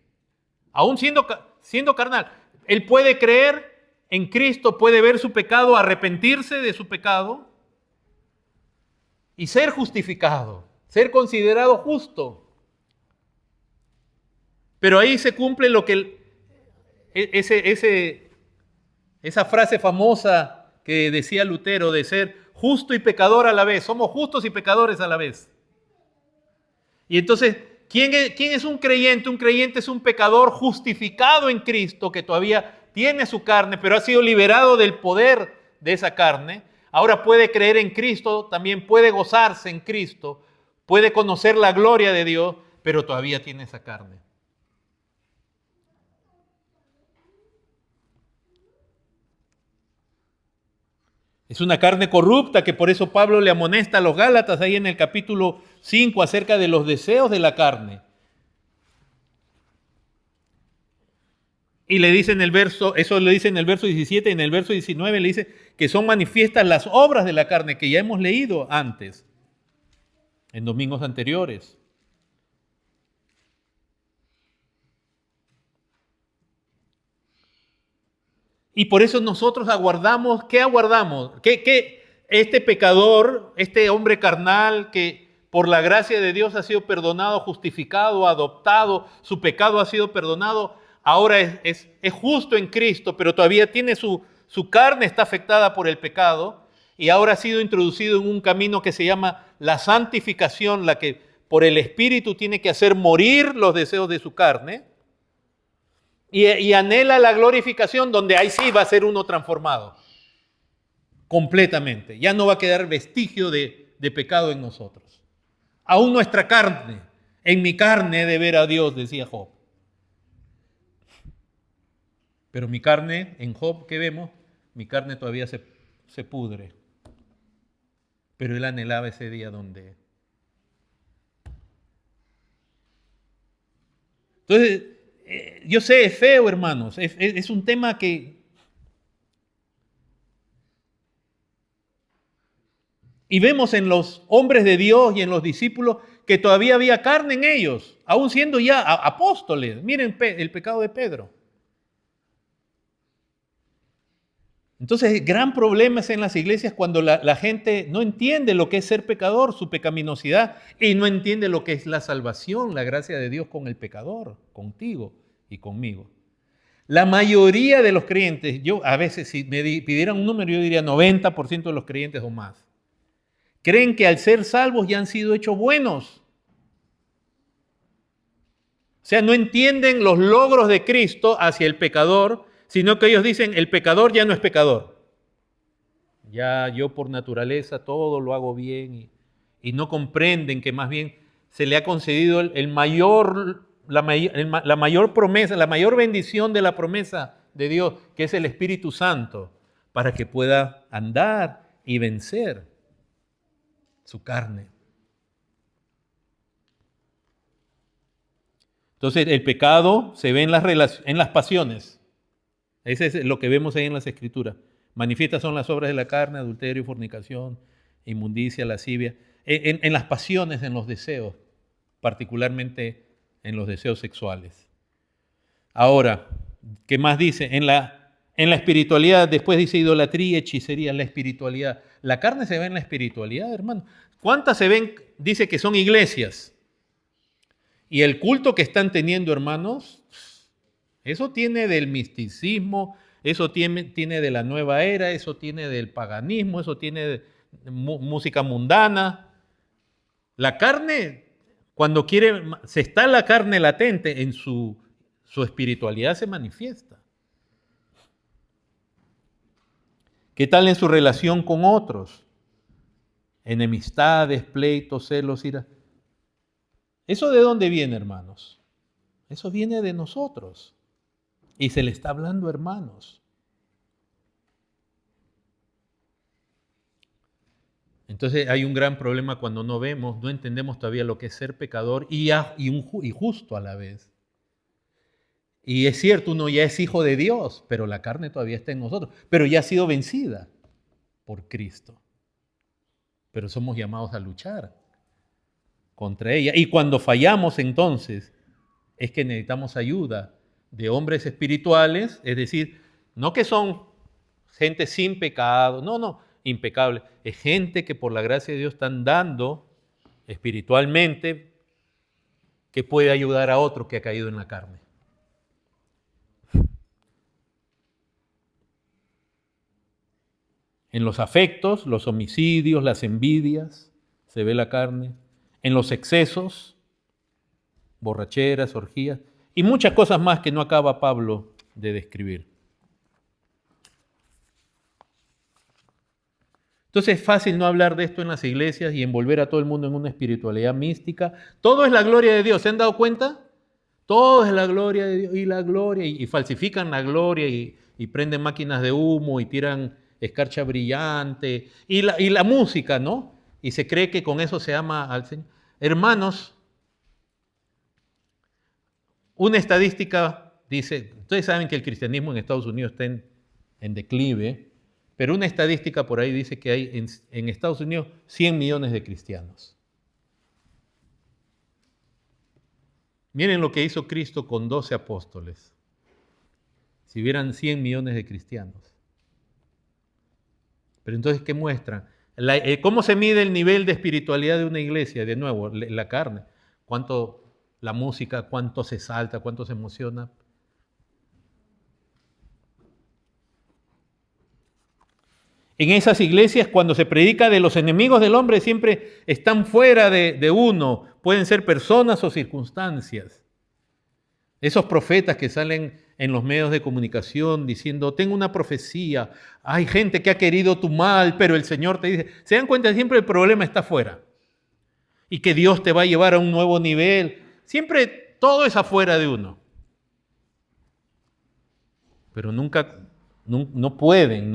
aún siendo carnal. Él puede creer en Cristo, puede ver su pecado, arrepentirse de su pecado y ser justificado, ser considerado justo. Pero ahí se cumple lo que esa frase famosa que decía Lutero de ser justo y pecador a la vez. Somos justos y pecadores a la vez. Y entonces, ¿quién es un creyente? Un creyente es un pecador justificado en Cristo que todavía tiene su carne, pero ha sido liberado del poder de esa carne. Ahora puede creer en Cristo, también puede gozarse en Cristo, puede conocer la gloria de Dios, pero todavía tiene esa carne. Es una carne corrupta que por eso Pablo le amonesta a los Gálatas ahí en el capítulo 5 acerca de los deseos de la carne. Y le dice en el verso, eso le dice en el verso 17, en el verso 19 le dice que son manifiestas las obras de la carne que ya hemos leído antes, en domingos anteriores. Y por eso nosotros aguardamos, ¿qué aguardamos? Que este pecador, este hombre carnal que por la gracia de Dios ha sido perdonado, justificado, adoptado, su pecado ha sido perdonado, ahora es justo en Cristo, pero todavía tiene su carne está afectada por el pecado y ahora ha sido introducido en un camino que se llama la santificación, la que por el Espíritu tiene que hacer morir los deseos de su carne. Y anhela la glorificación donde ahí sí va a ser uno transformado completamente. Ya no va a quedar vestigio de pecado en nosotros. Aún nuestra carne, en mi carne he de ver a Dios, decía Job. Pero mi carne, en Job que vemos, mi carne todavía se pudre. Pero él anhelaba ese día donde... Entonces, yo sé, es feo, hermanos, es un tema que... Y vemos en los hombres de Dios y en los discípulos que todavía había carne en ellos, aún siendo ya apóstoles. Miren el pecado de Pedro. Entonces, el gran problema es en las iglesias cuando la gente no entiende lo que es ser pecador, su pecaminosidad, y no entiende lo que es la salvación, la gracia de Dios con el pecador, contigo y conmigo. La mayoría de los creyentes, yo a veces si me pidieran un número, yo diría 90% de los creyentes o más, creen que al ser salvos ya han sido hechos buenos. O sea, no entienden los logros de Cristo hacia el pecador, sino que ellos dicen, el pecador ya no es pecador. Ya yo por naturaleza todo lo hago bien y no comprenden que más bien se le ha concedido el mayor la mayor promesa, la mayor bendición de la promesa de Dios, que es el Espíritu Santo, para que pueda andar y vencer su carne. Entonces, el pecado se ve en las pasiones. Ese es lo que vemos ahí en las Escrituras. Manifiestas son las obras de la carne, adulterio, fornicación, inmundicia, lascivia. En las pasiones, en los deseos, particularmente en los deseos sexuales. Ahora, ¿qué más dice? En la espiritualidad, después dice idolatría, hechicería, la espiritualidad. La carne se ve en la espiritualidad, hermano. ¿Cuántas se ven? Dice que son iglesias. Y el culto que están teniendo, hermanos, eso tiene del misticismo, eso tiene de la nueva era, eso tiene del paganismo, eso tiene de música mundana. La carne, cuando se está la carne latente, en su espiritualidad se manifiesta. ¿Qué tal en su relación con otros? Enemistades, pleitos, celos, ira. ¿Eso de dónde viene, hermanos? Eso viene de nosotros. Y se le está hablando, hermanos. Entonces hay un gran problema cuando no vemos, no entendemos todavía lo que es ser pecador y justo a la vez. Y es cierto, uno ya es hijo de Dios, pero la carne todavía está en nosotros. Pero ya ha sido vencida por Cristo. Pero somos llamados a luchar contra ella. Y cuando fallamos entonces, es que necesitamos ayuda de hombres espirituales, es decir, no que son gente sin pecado, no, impecable. Es gente que por la gracia de Dios están dando espiritualmente, que puede ayudar a otro que ha caído en la carne. En los afectos, los homicidios, las envidias, se ve la carne. En los excesos, borracheras, orgías y muchas cosas más que no acaba Pablo de describir. Entonces es fácil no hablar de esto en las iglesias y envolver a todo el mundo en una espiritualidad mística. Todo es la gloria de Dios, ¿se han dado cuenta? Todo es la gloria de Dios y la gloria, y falsifican la gloria y prenden máquinas de humo y tiran escarcha brillante y la música, ¿no? Y se cree que con eso se ama al Señor. Hermanos, una estadística dice, ustedes saben que el cristianismo en Estados Unidos está en declive, pero una estadística por ahí dice que hay en Estados Unidos 100 millones de cristianos. Miren lo que hizo Cristo con 12 apóstoles. Si hubieran 100 millones de cristianos. Pero entonces, ¿qué muestra? ¿Cómo se mide el nivel de espiritualidad de una iglesia? De nuevo, la carne. ¿Cuánto la música, cuánto se salta, cuánto se emociona? En esas iglesias, cuando se predica de los enemigos del hombre, siempre están fuera de uno. Pueden ser personas o circunstancias. Esos profetas que salen en los medios de comunicación diciendo, tengo una profecía, hay gente que ha querido tu mal, pero el Señor te dice, se dan cuenta, siempre el problema está afuera. Y que Dios te va a llevar a un nuevo nivel. Siempre todo es afuera de uno. Pero nunca, no pueden,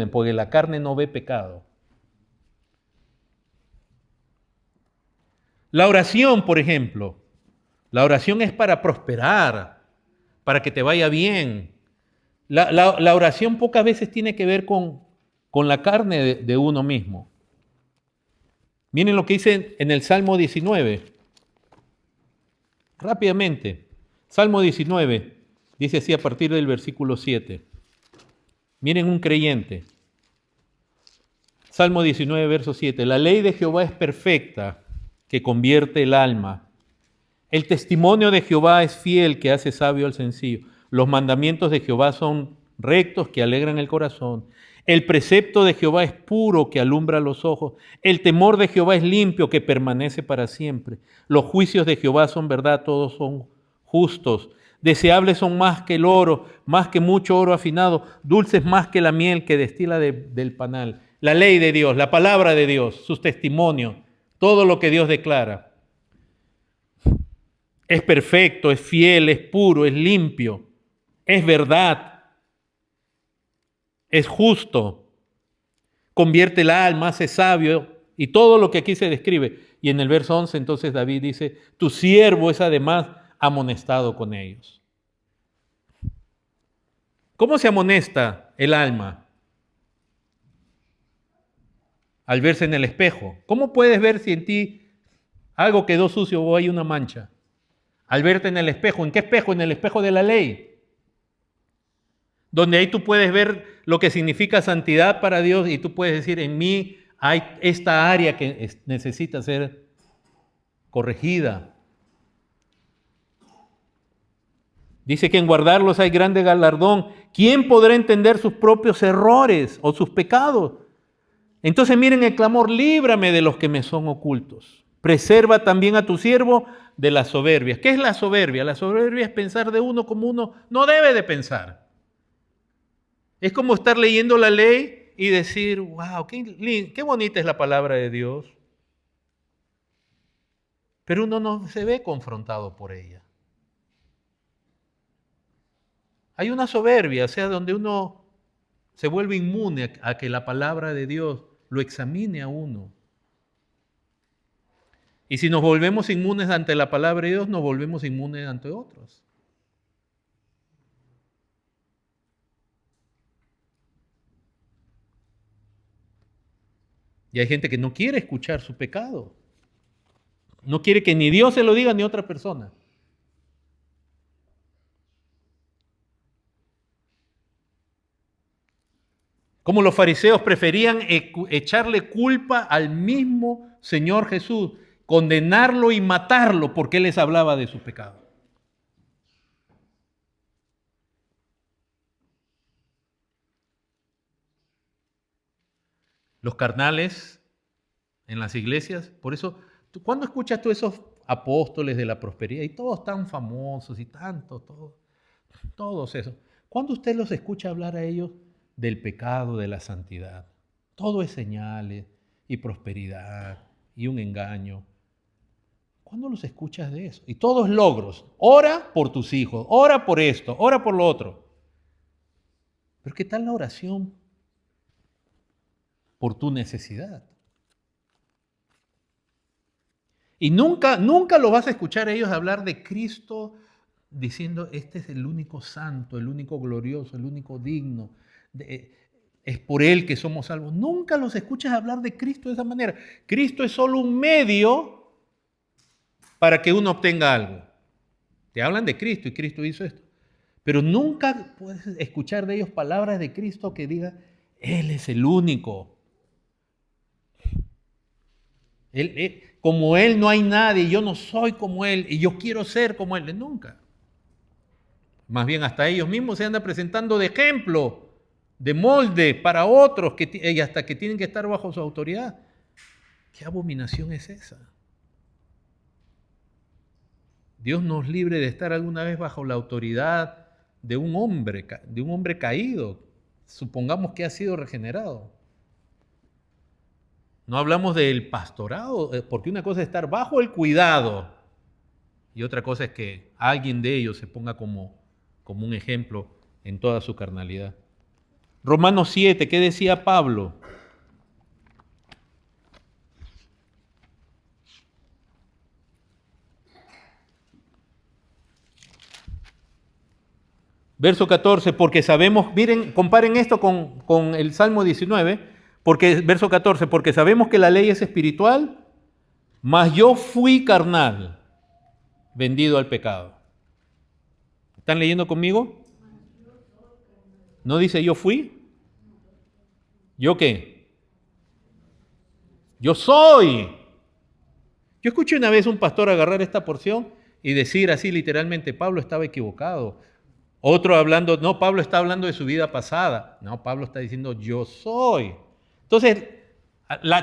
porque la carne no ve pecado. La oración, por ejemplo, la oración es para prosperar, para que te vaya bien. La oración pocas veces tiene que ver con la carne de uno mismo. Miren lo que dice en el Salmo 19. Rápidamente. Salmo 19 dice así a partir del versículo 7. Miren un creyente. Salmo 19, verso 7. La ley de Jehová es perfecta, que convierte el alma. El testimonio de Jehová es fiel, que hace sabio al sencillo. Los mandamientos de Jehová son rectos, que alegran el corazón. El precepto de Jehová es puro, que alumbra los ojos. El temor de Jehová es limpio, que permanece para siempre. Los juicios de Jehová son verdad, todos son justos. Deseables son más que el oro, más que mucho oro afinado, dulces más que la miel que destila del panal. La ley de Dios, la palabra de Dios, sus testimonios, todo lo que Dios declara. Es perfecto, es fiel, es puro, es limpio, es verdad, es justo, convierte el alma, hace sabio y todo lo que aquí se describe. Y en el verso 11 entonces David dice, tu siervo es además amonestado con ellos. ¿Cómo se amonesta el alma? Al verse en el espejo. ¿Cómo puedes ver si en ti algo quedó sucio o hay una mancha? Al verte en el espejo. ¿En qué espejo? En el espejo de la ley. Donde ahí tú puedes ver lo que significa santidad para Dios y tú puedes decir, en mí hay esta área que necesita ser corregida. Dice que en guardarlos hay grande galardón. ¿Quién podrá entender sus propios errores o sus pecados? Entonces miren el clamor, líbrame de los que me son ocultos. Preserva también a tu siervo de la soberbia. ¿Qué es la soberbia? La soberbia es pensar de uno como uno no debe de pensar. Es como estar leyendo la ley y decir, wow, qué bonita es la palabra de Dios. Pero uno no se ve confrontado por ella. Hay una soberbia, o sea, donde uno se vuelve inmune a que la palabra de Dios lo examine a uno. Y si nos volvemos inmunes ante la palabra de Dios, nos volvemos inmunes ante otros. Y hay gente que no quiere escuchar su pecado. No quiere que ni Dios se lo diga ni otra persona. Como los fariseos preferían echarle culpa al mismo Señor Jesús, condenarlo y matarlo porque Él les hablaba de su pecado. Los carnales en las iglesias, por eso, ¿cuándo escuchas tú esos apóstoles de la prosperidad? Y todos tan famosos y tanto, todos esos. ¿Cuándo usted los escucha hablar a ellos del pecado, de la santidad? Todo es señales y prosperidad y un engaño. ¿Cuándo los escuchas de eso? Y todos logros. Ora por tus hijos, ora por esto, ora por lo otro. Pero ¿qué tal la oración por tu necesidad? Y nunca lo vas a escuchar a ellos hablar de Cristo diciendo, este es el único santo, el único glorioso, el único digno. Es por Él que somos salvos. Nunca los escuchas hablar de Cristo de esa manera. Cristo es solo un medio para que uno obtenga algo. Te hablan de Cristo y Cristo hizo esto. Pero nunca puedes escuchar de ellos palabras de Cristo que digan, Él es el único. Como Él no hay nadie, yo no soy como Él y yo quiero ser como Él. Nunca. Más bien hasta ellos mismos se andan presentando de ejemplo, de molde para otros y hasta que tienen que estar bajo su autoridad. ¿Qué abominación es esa? Dios nos libre de estar alguna vez bajo la autoridad de un hombre caído, supongamos que ha sido regenerado. No hablamos del pastorado, porque una cosa es estar bajo el cuidado y otra cosa es que alguien de ellos se ponga como un ejemplo en toda su carnalidad. Romanos 7, ¿qué decía Pablo? Verso 14, porque sabemos, miren, comparen esto con el Salmo 19, verso 14, porque sabemos que la ley es espiritual, mas yo fui carnal, vendido al pecado. ¿Están leyendo conmigo? ¿No dice yo fui? ¿Yo qué? Yo soy. Yo escuché una vez un pastor agarrar esta porción y decir así literalmente, Pablo estaba equivocado. Otro hablando, no, Pablo está hablando de su vida pasada. No, Pablo está diciendo, yo soy. Entonces,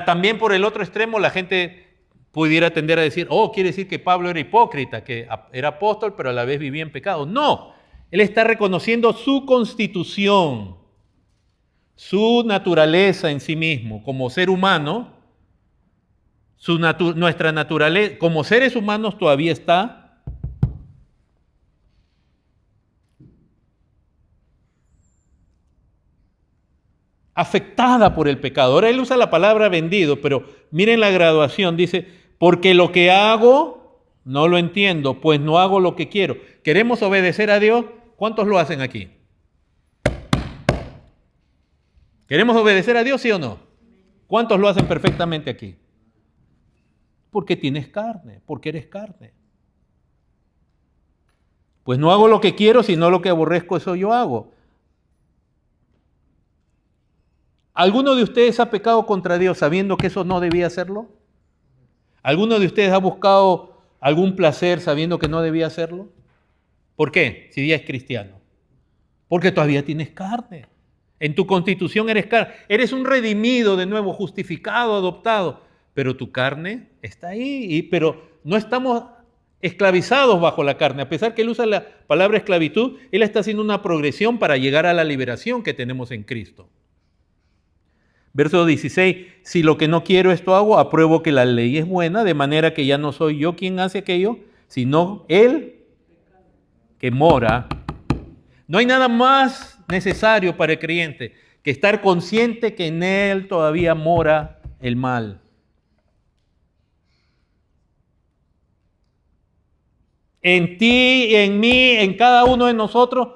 también por el otro extremo, la gente pudiera tender a decir, quiere decir que Pablo era hipócrita, que era apóstol, pero a la vez vivía en pecado. No, él está reconociendo su constitución, su naturaleza en sí mismo, como ser humano. Nuestra naturaleza, como seres humanos, todavía está afectada por el pecado. Ahora él usa la palabra vendido, pero miren la graduación, dice, porque lo que hago no lo entiendo, pues no hago lo que quiero. ¿Queremos obedecer a Dios? ¿Cuántos lo hacen aquí? ¿Queremos obedecer a Dios, sí o no? ¿Cuántos lo hacen perfectamente aquí? Porque tienes carne, porque eres carne. Pues no hago lo que quiero, sino lo que aborrezco, eso yo hago. ¿Alguno de ustedes ha pecado contra Dios sabiendo que eso no debía hacerlo? ¿Alguno de ustedes ha buscado algún placer sabiendo que no debía hacerlo? ¿Por qué? Si ya es cristiano. Porque todavía tienes carne. En tu constitución eres carne. Eres un redimido de nuevo, justificado, adoptado. Pero tu carne está ahí. Pero no estamos esclavizados bajo la carne. A pesar que él usa la palabra esclavitud, él está haciendo una progresión para llegar a la liberación que tenemos en Cristo. Verso 16, si lo que no quiero esto hago, apruebo que la ley es buena, de manera que ya no soy yo quien hace aquello, sino Él que mora. No hay nada más necesario para el creyente que estar consciente que en Él todavía mora el mal. En ti, en mí, en cada uno de nosotros,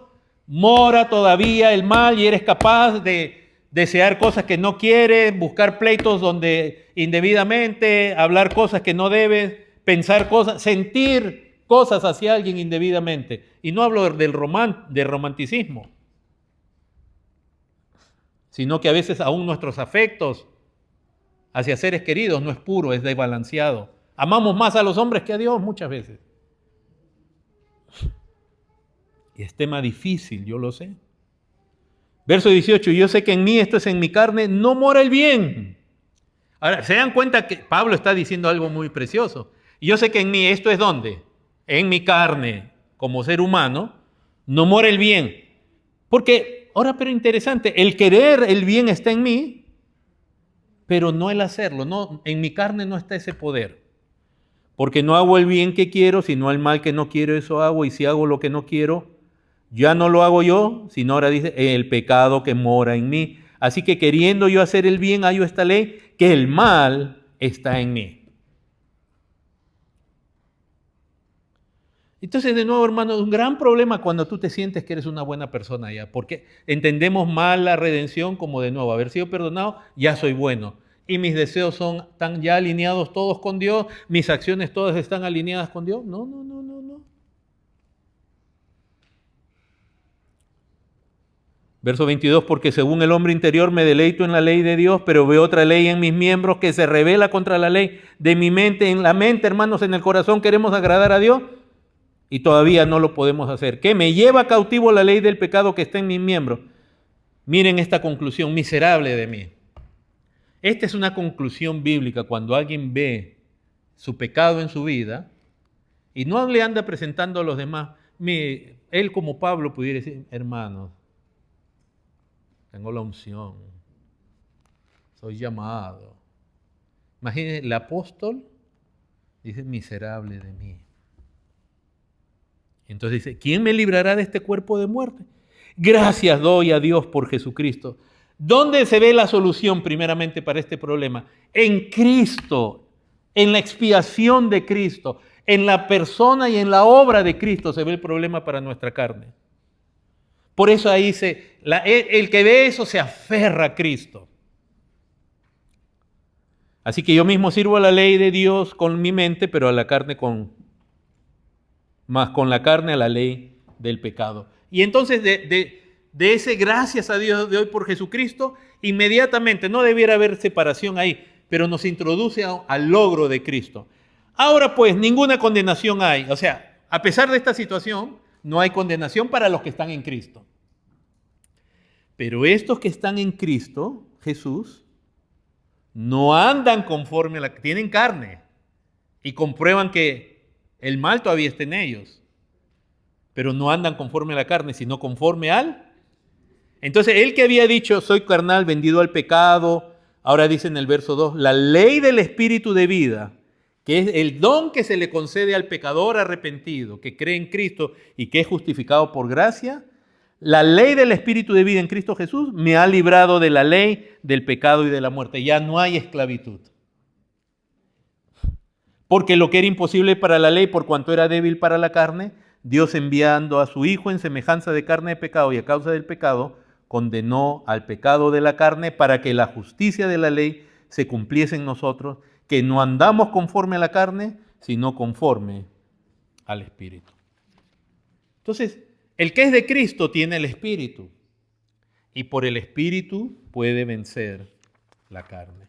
mora todavía el mal y eres capaz de desear cosas que no quieres, buscar pleitos donde indebidamente, hablar cosas que no debes, pensar cosas, sentir cosas hacia alguien indebidamente. Y no hablo del romanticismo, sino que a veces aún nuestros afectos hacia seres queridos no es puro, es desbalanceado. Amamos más a los hombres que a Dios muchas veces. Y es tema difícil, yo lo sé. Verso 18, yo sé que en mí, esto es en mi carne, no mora el bien. Ahora, se dan cuenta que Pablo está diciendo algo muy precioso. Yo sé que en mí, esto es ¿dónde? En mi carne, como ser humano, no mora el bien. Porque, ahora pero interesante, el querer el bien está en mí, pero no el hacerlo. No, en mi carne no está ese poder. Porque no hago el bien que quiero, sino el mal que no quiero, eso hago. Y si hago lo que no quiero, ya no lo hago yo, sino ahora dice, el pecado que mora en mí. Así que queriendo yo hacer el bien, hallo esta ley, que el mal está en mí. Entonces, de nuevo, hermano, un gran problema cuando tú te sientes que eres una buena persona ya, porque entendemos mal la redención como de nuevo, haber sido perdonado, ya soy bueno. Y mis deseos están ya alineados todos con Dios, mis acciones todas están alineadas con Dios. No. Verso 22, porque según el hombre interior me deleito en la ley de Dios, pero veo otra ley en mis miembros que se rebela contra la ley de mi mente. En la mente, hermanos, en el corazón queremos agradar a Dios y todavía no lo podemos hacer. ¿Qué? Me lleva cautivo la ley del pecado que está en mis miembros. Miren esta conclusión, miserable de mí. Esta es una conclusión bíblica cuando alguien ve su pecado en su vida y no le anda presentando a los demás. Él como Pablo pudiera decir, hermanos, tengo la unción, soy llamado. Imagínense, el apóstol dice, miserable de mí. Entonces dice, ¿quién me librará de este cuerpo de muerte? Gracias doy a Dios por Jesucristo. ¿Dónde se ve la solución primeramente para este problema? En Cristo, en la expiación de Cristo, en la persona y en la obra de Cristo se ve el problema para nuestra carne. Por eso ahí el que ve eso se aferra a Cristo. Así que yo mismo sirvo a la ley de Dios con mi mente, pero a la carne más con la carne a la ley del pecado. Y entonces de ese gracias a Dios de hoy por Jesucristo, inmediatamente no debiera haber separación ahí, pero nos introduce al logro de Cristo. Ahora pues, ninguna condenación hay. O sea, a pesar de esta situación, no hay condenación para los que están en Cristo. Pero estos que están en Cristo, Jesús, no andan conforme a tienen carne y comprueban que el mal todavía está en ellos. Pero no andan conforme a la carne, sino conforme al. Entonces, él que había dicho, soy carnal, vendido al pecado, ahora dice en el verso 2, la ley del Espíritu de vida, que es el don que se le concede al pecador arrepentido, que cree en Cristo y que es justificado por gracia, La ley del Espíritu de vida en Cristo Jesús me ha librado de la ley, del pecado y de la muerte. Ya no hay esclavitud. Porque lo que era imposible para la ley, por cuanto era débil para la carne, Dios enviando a su Hijo en semejanza de carne de pecado y a causa del pecado, condenó al pecado de la carne para que la justicia de la ley se cumpliese en nosotros, que no andamos conforme a la carne, sino conforme al Espíritu. Entonces, el que es de Cristo tiene el Espíritu y por el Espíritu puede vencer la carne.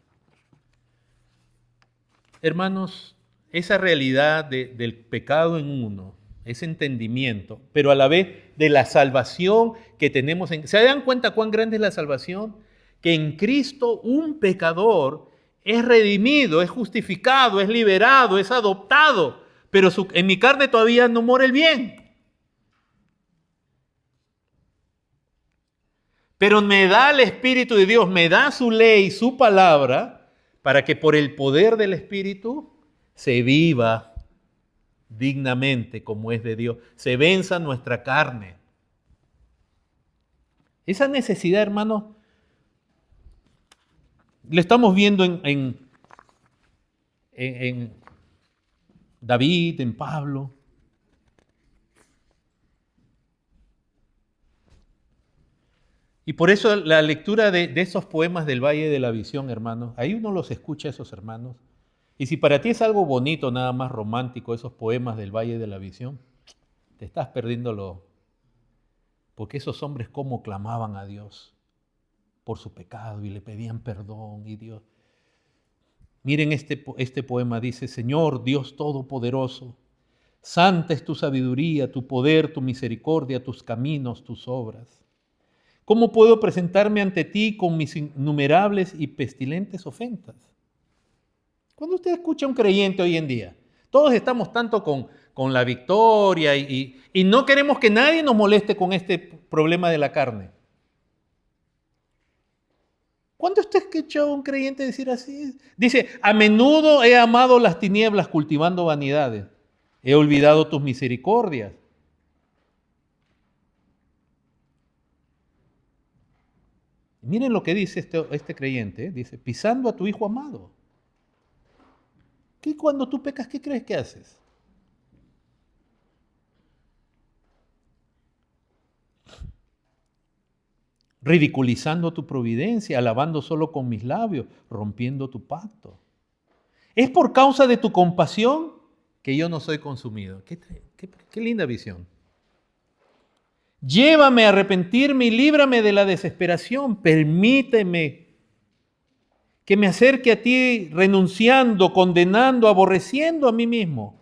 Hermanos, esa realidad del pecado en uno, ese entendimiento, pero a la vez de la salvación que tenemos ¿se dan cuenta cuán grande es la salvación? Que en Cristo un pecador es redimido, es justificado, es liberado, es adoptado, pero en mi carne todavía no mora el bien. Pero me da el Espíritu de Dios, me da su ley, su palabra, para que por el poder del Espíritu se viva dignamente como es de Dios, se venza nuestra carne. Esa necesidad, hermanos, le estamos viendo en David, en Pablo. Y por eso la lectura de esos poemas del Valle de la Visión, hermanos, ahí uno los escucha a esos hermanos. Y si para ti es algo bonito, nada más romántico, esos poemas del Valle de la Visión, te estás perdiéndolo. Porque esos hombres cómo clamaban a Dios por su pecado y le pedían perdón y Dios. Miren este poema, dice: Señor Dios Todopoderoso, santa es tu sabiduría, tu poder, tu misericordia, tus caminos, tus obras. ¿Cómo puedo presentarme ante ti con mis innumerables y pestilentes ofensas? Cuando usted escucha a un creyente hoy en día, todos estamos tanto con la victoria y no queremos que nadie nos moleste con este problema de la carne. ¿Cuándo usted escuchó a un creyente decir así? Dice: a menudo he amado las tinieblas cultivando vanidades. He olvidado tus misericordias. Miren lo que dice este creyente. Dice: pisando a tu Hijo amado. ¿Qué cuando tú pecas, qué crees que haces? Ridiculizando tu providencia, alabando solo con mis labios, rompiendo tu pacto. Es por causa de tu compasión que yo no soy consumido. Qué linda visión. Llévame a arrepentirme y líbrame de la desesperación. Permíteme que me acerque a ti renunciando, condenando, aborreciendo a mí mismo,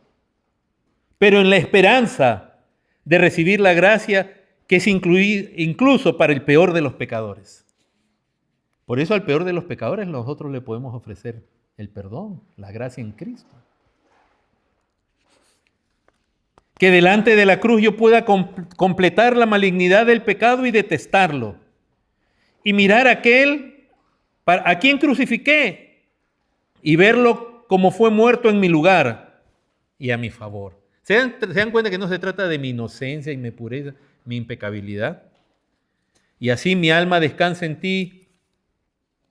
pero en la esperanza de recibir la gracia que es incluso para el peor de los pecadores. Por eso al peor de los pecadores nosotros le podemos ofrecer el perdón, la gracia en Cristo. Que delante de la cruz yo pueda completar la malignidad del pecado y detestarlo. Y mirar a aquel a quien crucifiqué y verlo como fue muerto en mi lugar y a mi favor. ¿Se dan cuenta que no se trata de mi inocencia y mi pureza, mi impecabilidad? Y así mi alma descansa en ti,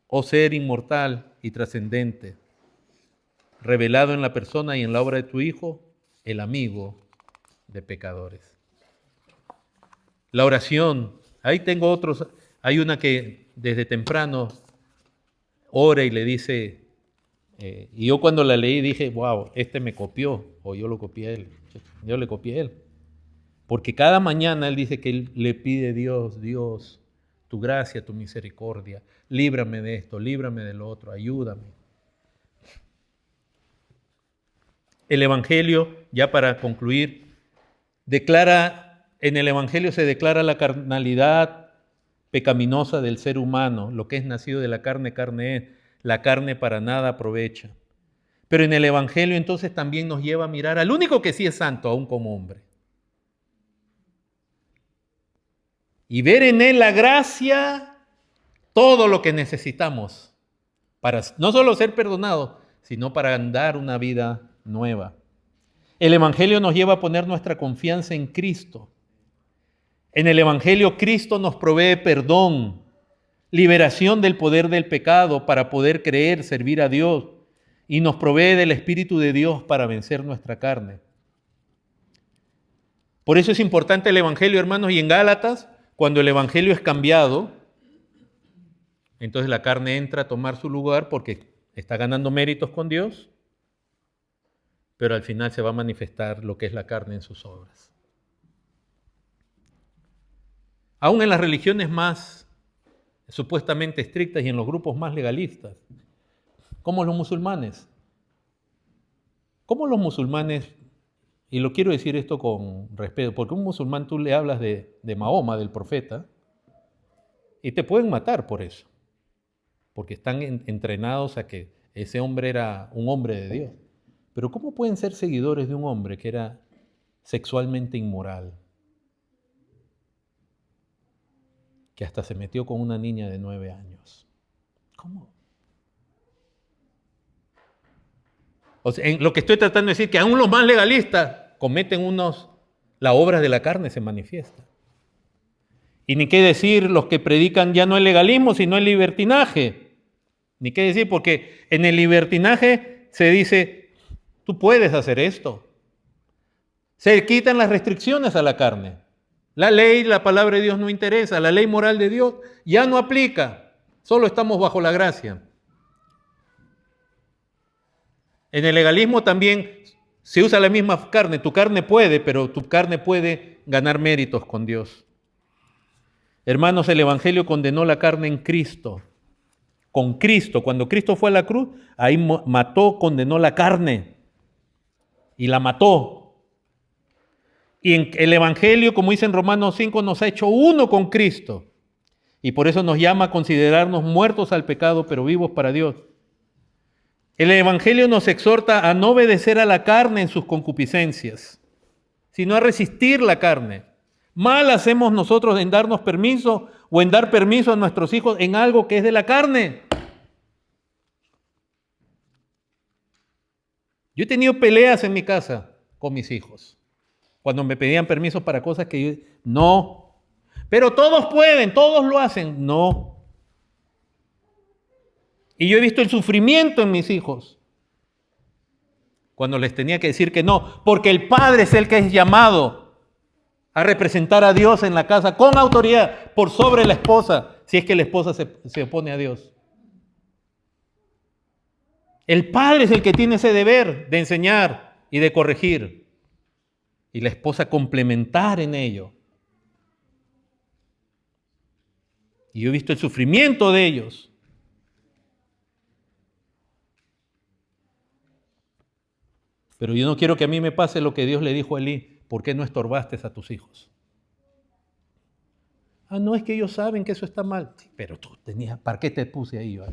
oh ser inmortal y trascendente, revelado en la persona y en la obra de tu Hijo, el amigo de pecadores. La oración, ahí tengo otros, hay una que desde temprano ora y le dice, y yo cuando la leí dije, wow, este me copió, o yo lo copié a él, yo le copié a él. Porque cada mañana él dice que él le pide a Dios, Dios, tu gracia, tu misericordia, líbrame de esto, líbrame de lo otro, ayúdame. El Evangelio, ya para concluir, en el Evangelio se declara la carnalidad pecaminosa del ser humano, lo que es nacido de la carne, carne es, la carne para nada aprovecha. Pero en el Evangelio entonces también nos lleva a mirar al único que sí es santo, aún como hombre. Y ver en él la gracia, todo lo que necesitamos para no solo ser perdonados, sino para andar una vida nueva. El Evangelio nos lleva a poner nuestra confianza en Cristo. En el Evangelio Cristo nos provee perdón, liberación del poder del pecado para poder creer, servir a Dios, y nos provee del Espíritu de Dios para vencer nuestra carne. Por eso es importante el Evangelio, hermanos, y en Gálatas, cuando el Evangelio es cambiado, entonces la carne entra a tomar su lugar porque está ganando méritos con Dios, pero al final se va a manifestar lo que es la carne en sus obras. Aún en las religiones más supuestamente estrictas y en los grupos más legalistas, como los musulmanes. Como los musulmanes, y lo quiero decir esto con respeto, porque un musulmán tú le hablas de Mahoma, del profeta, y te pueden matar por eso, porque están entrenados a que ese hombre era un hombre de Dios. Pero ¿cómo pueden ser seguidores de un hombre que era sexualmente inmoral? Que hasta se metió con una niña de 9 años. ¿Cómo? O sea, lo que estoy tratando de decir, que aún los más legalistas cometen la obra de la carne se manifiesta. Y ni qué decir los que predican ya no el legalismo, sino el libertinaje. Ni qué decir, porque en el libertinaje se dice, tú puedes hacer esto. Se quitan las restricciones a la carne. La ley, la palabra de Dios no interesa, la ley moral de Dios ya no aplica, solo estamos bajo la gracia. En el legalismo también se usa la misma carne, tu carne puede, pero tu carne puede ganar méritos con Dios. Hermanos, el Evangelio condenó la carne en Cristo, con Cristo. Cuando Cristo fue a la cruz, ahí mató, condenó la carne y la mató. Y en el Evangelio, como dice en Romanos 5, nos ha hecho uno con Cristo. Y por eso nos llama a considerarnos muertos al pecado, pero vivos para Dios. El Evangelio nos exhorta a no obedecer a la carne en sus concupiscencias, sino a resistir la carne. Mal hacemos nosotros en darnos permiso o en dar permiso a nuestros hijos en algo que es de la carne. Yo he tenido peleas en mi casa con mis hijos. Cuando me pedían permiso para cosas que yo, no. Pero todos pueden, todos lo hacen. No. Y yo he visto el sufrimiento en mis hijos cuando les tenía que decir que no, porque el padre es el que es llamado a representar a Dios en la casa con autoridad por sobre la esposa, si es que la esposa se opone a Dios. El padre es el que tiene ese deber de enseñar y de corregir. Y la esposa complementar en ello. Y yo he visto el sufrimiento de ellos. Pero yo no quiero que a mí me pase lo que Dios le dijo a Elí. ¿Por qué no estorbaste a tus hijos? Ah, no, es que ellos saben que eso está mal. Sí, pero tú tenías, ¿para qué te puse ahí yo?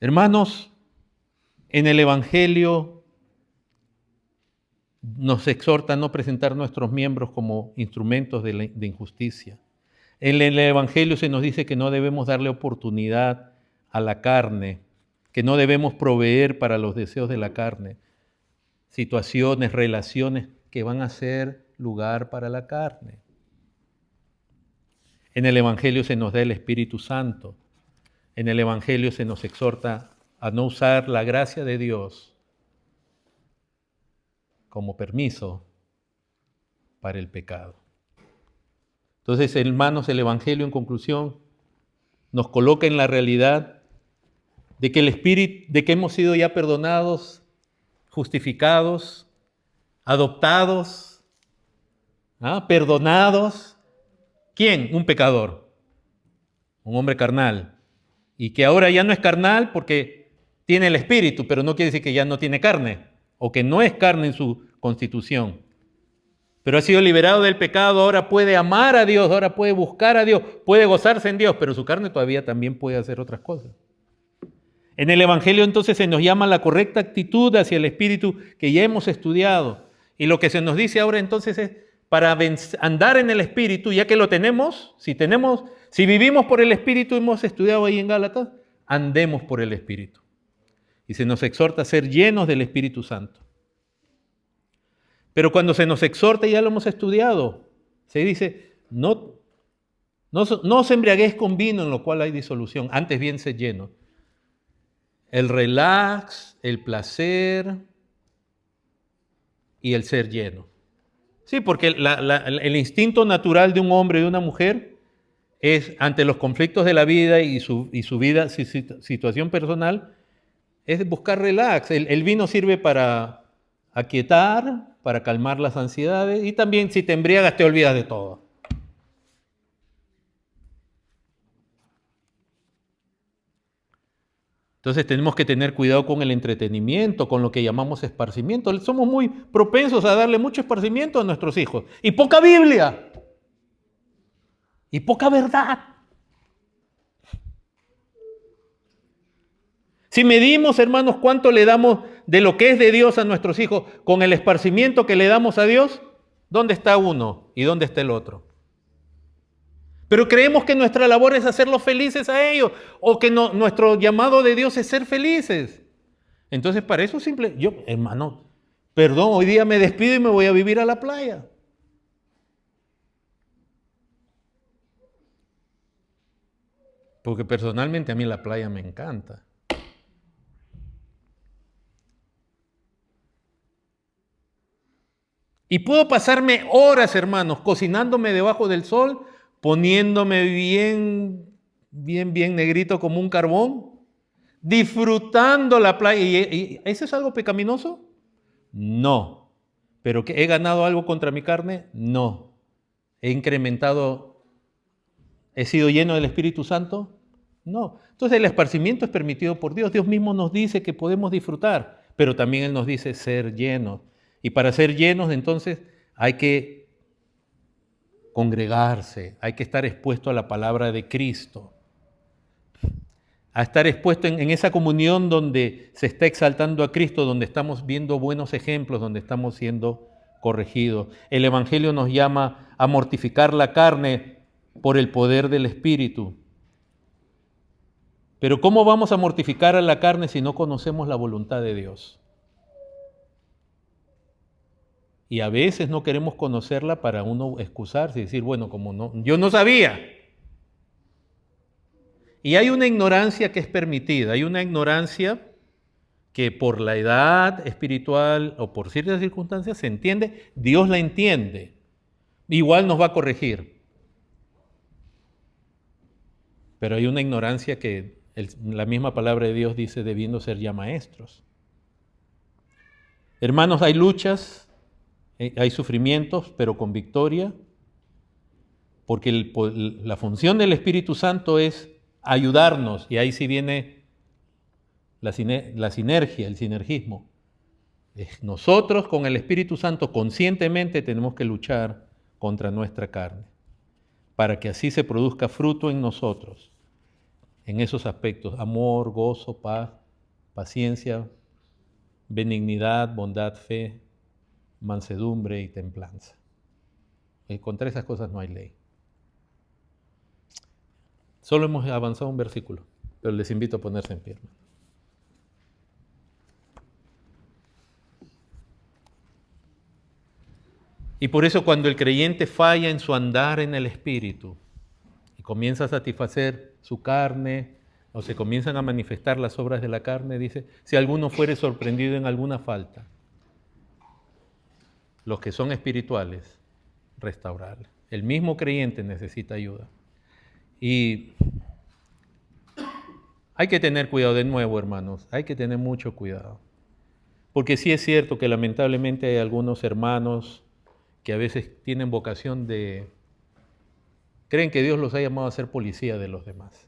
Hermanos, en el Evangelio nos exhorta a no presentar nuestros miembros como instrumentos de injusticia. En el Evangelio se nos dice que no debemos darle oportunidad a la carne, que no debemos proveer para los deseos de la carne, situaciones, relaciones que van a ser lugar para la carne. En el Evangelio se nos da el Espíritu Santo. En el Evangelio se nos exhorta a no usar la gracia de Dios como permiso para el pecado. Entonces, hermanos, el Evangelio, en conclusión, nos coloca en la realidad de que de que hemos sido ya perdonados, justificados, adoptados, perdonados. ¿Quién? Un pecador, un hombre carnal. Y que ahora ya no es carnal porque tiene el Espíritu, pero no quiere decir que ya no tiene carne, o que no es carne en su constitución. Pero ha sido liberado del pecado, ahora puede amar a Dios, ahora puede buscar a Dios, puede gozarse en Dios, pero su carne todavía también puede hacer otras cosas. En el Evangelio entonces se nos llama la correcta actitud hacia el Espíritu que ya hemos estudiado. Y lo que se nos dice ahora entonces es para andar en el Espíritu, ya que lo tenemos, si vivimos por el Espíritu, hemos estudiado ahí en Gálatas, andemos por el Espíritu. y se nos exhorta a ser llenos del Espíritu Santo. Pero cuando se nos exhorta, ya lo hemos estudiado, se dice, no os embriaguéis con vino en lo cual hay disolución, antes bien sed llenos. El relax, el placer y el ser lleno. Sí, porque el instinto natural de un hombre y de una mujer es, ante los conflictos de la vida y su situación personal, es buscar relax. El vino sirve para aquietar, para calmar las ansiedades, y también si te embriagas te olvidas de todo. Entonces tenemos que tener cuidado con el entretenimiento, con lo que llamamos esparcimiento. Somos muy propensos a darle mucho esparcimiento a nuestros hijos. Y poca Biblia. Y poca verdad. Si medimos, hermanos, cuánto le damos de lo que es de Dios a nuestros hijos con el esparcimiento que le damos a Dios, ¿dónde está uno y dónde está el otro? Pero creemos que nuestra labor es hacerlos felices a ellos, o que nuestro llamado de Dios es ser felices. Entonces, para eso hermano, perdón, hoy día me despido y me voy a vivir a la playa. Porque personalmente a mí la playa me encanta. Y puedo pasarme horas, hermanos, cocinándome debajo del sol, poniéndome bien negrito como un carbón, disfrutando la playa. ¿Y eso es algo pecaminoso? No. ¿Pero que he ganado algo contra mi carne? No. ¿He incrementado, he sido lleno del Espíritu Santo? No. Entonces el esparcimiento es permitido por Dios. Dios mismo nos dice que podemos disfrutar, pero también Él nos dice ser llenos. Y para ser llenos, entonces, hay que congregarse, hay que estar expuesto a la palabra de Cristo, a estar expuesto en esa comunión donde se está exaltando a Cristo, donde estamos viendo buenos ejemplos, donde estamos siendo corregidos. El Evangelio nos llama a mortificar la carne por el poder del Espíritu. Pero ¿cómo vamos a mortificar a la carne si no conocemos la voluntad de Dios? Y a veces no queremos conocerla para uno excusarse y decir, bueno, como no, yo no sabía. Y hay una ignorancia que es permitida, hay una ignorancia que por la edad espiritual o por ciertas circunstancias se entiende, Dios la entiende. Igual nos va a corregir. Pero hay una ignorancia que la misma palabra de Dios dice debiendo ser ya maestros. Hermanos, hay luchas, hay sufrimientos, pero con victoria, porque la función del Espíritu Santo es ayudarnos, y ahí sí viene la sinergia, el sinergismo. Nosotros con el Espíritu Santo conscientemente tenemos que luchar contra nuestra carne, para que así se produzca fruto en nosotros, en esos aspectos: amor, gozo, paz, paciencia, benignidad, bondad, fe, mansedumbre y templanza. Contra esas cosas no hay ley. Solo hemos avanzado un versículo, pero les invito a ponerse en pie. Y por eso cuando el creyente falla en su andar en el Espíritu y comienza a satisfacer su carne, o se comienzan a manifestar las obras de la carne, dice, si alguno fuere sorprendido en alguna falta, los que son espirituales, restaurarle. El mismo creyente necesita ayuda. Y hay que tener cuidado de nuevo, hermanos, hay que tener mucho cuidado. Porque sí es cierto que lamentablemente hay algunos hermanos que a veces tienen vocación creen que Dios los ha llamado a ser policía de los demás.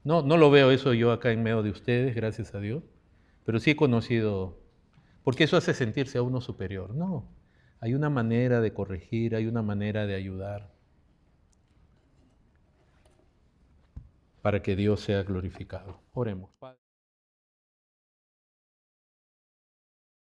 No lo veo eso yo acá en medio de ustedes, gracias a Dios, pero sí he conocido, porque eso hace sentirse a uno superior. No, hay una manera de corregir, hay una manera de ayudar para que Dios sea glorificado. Oremos.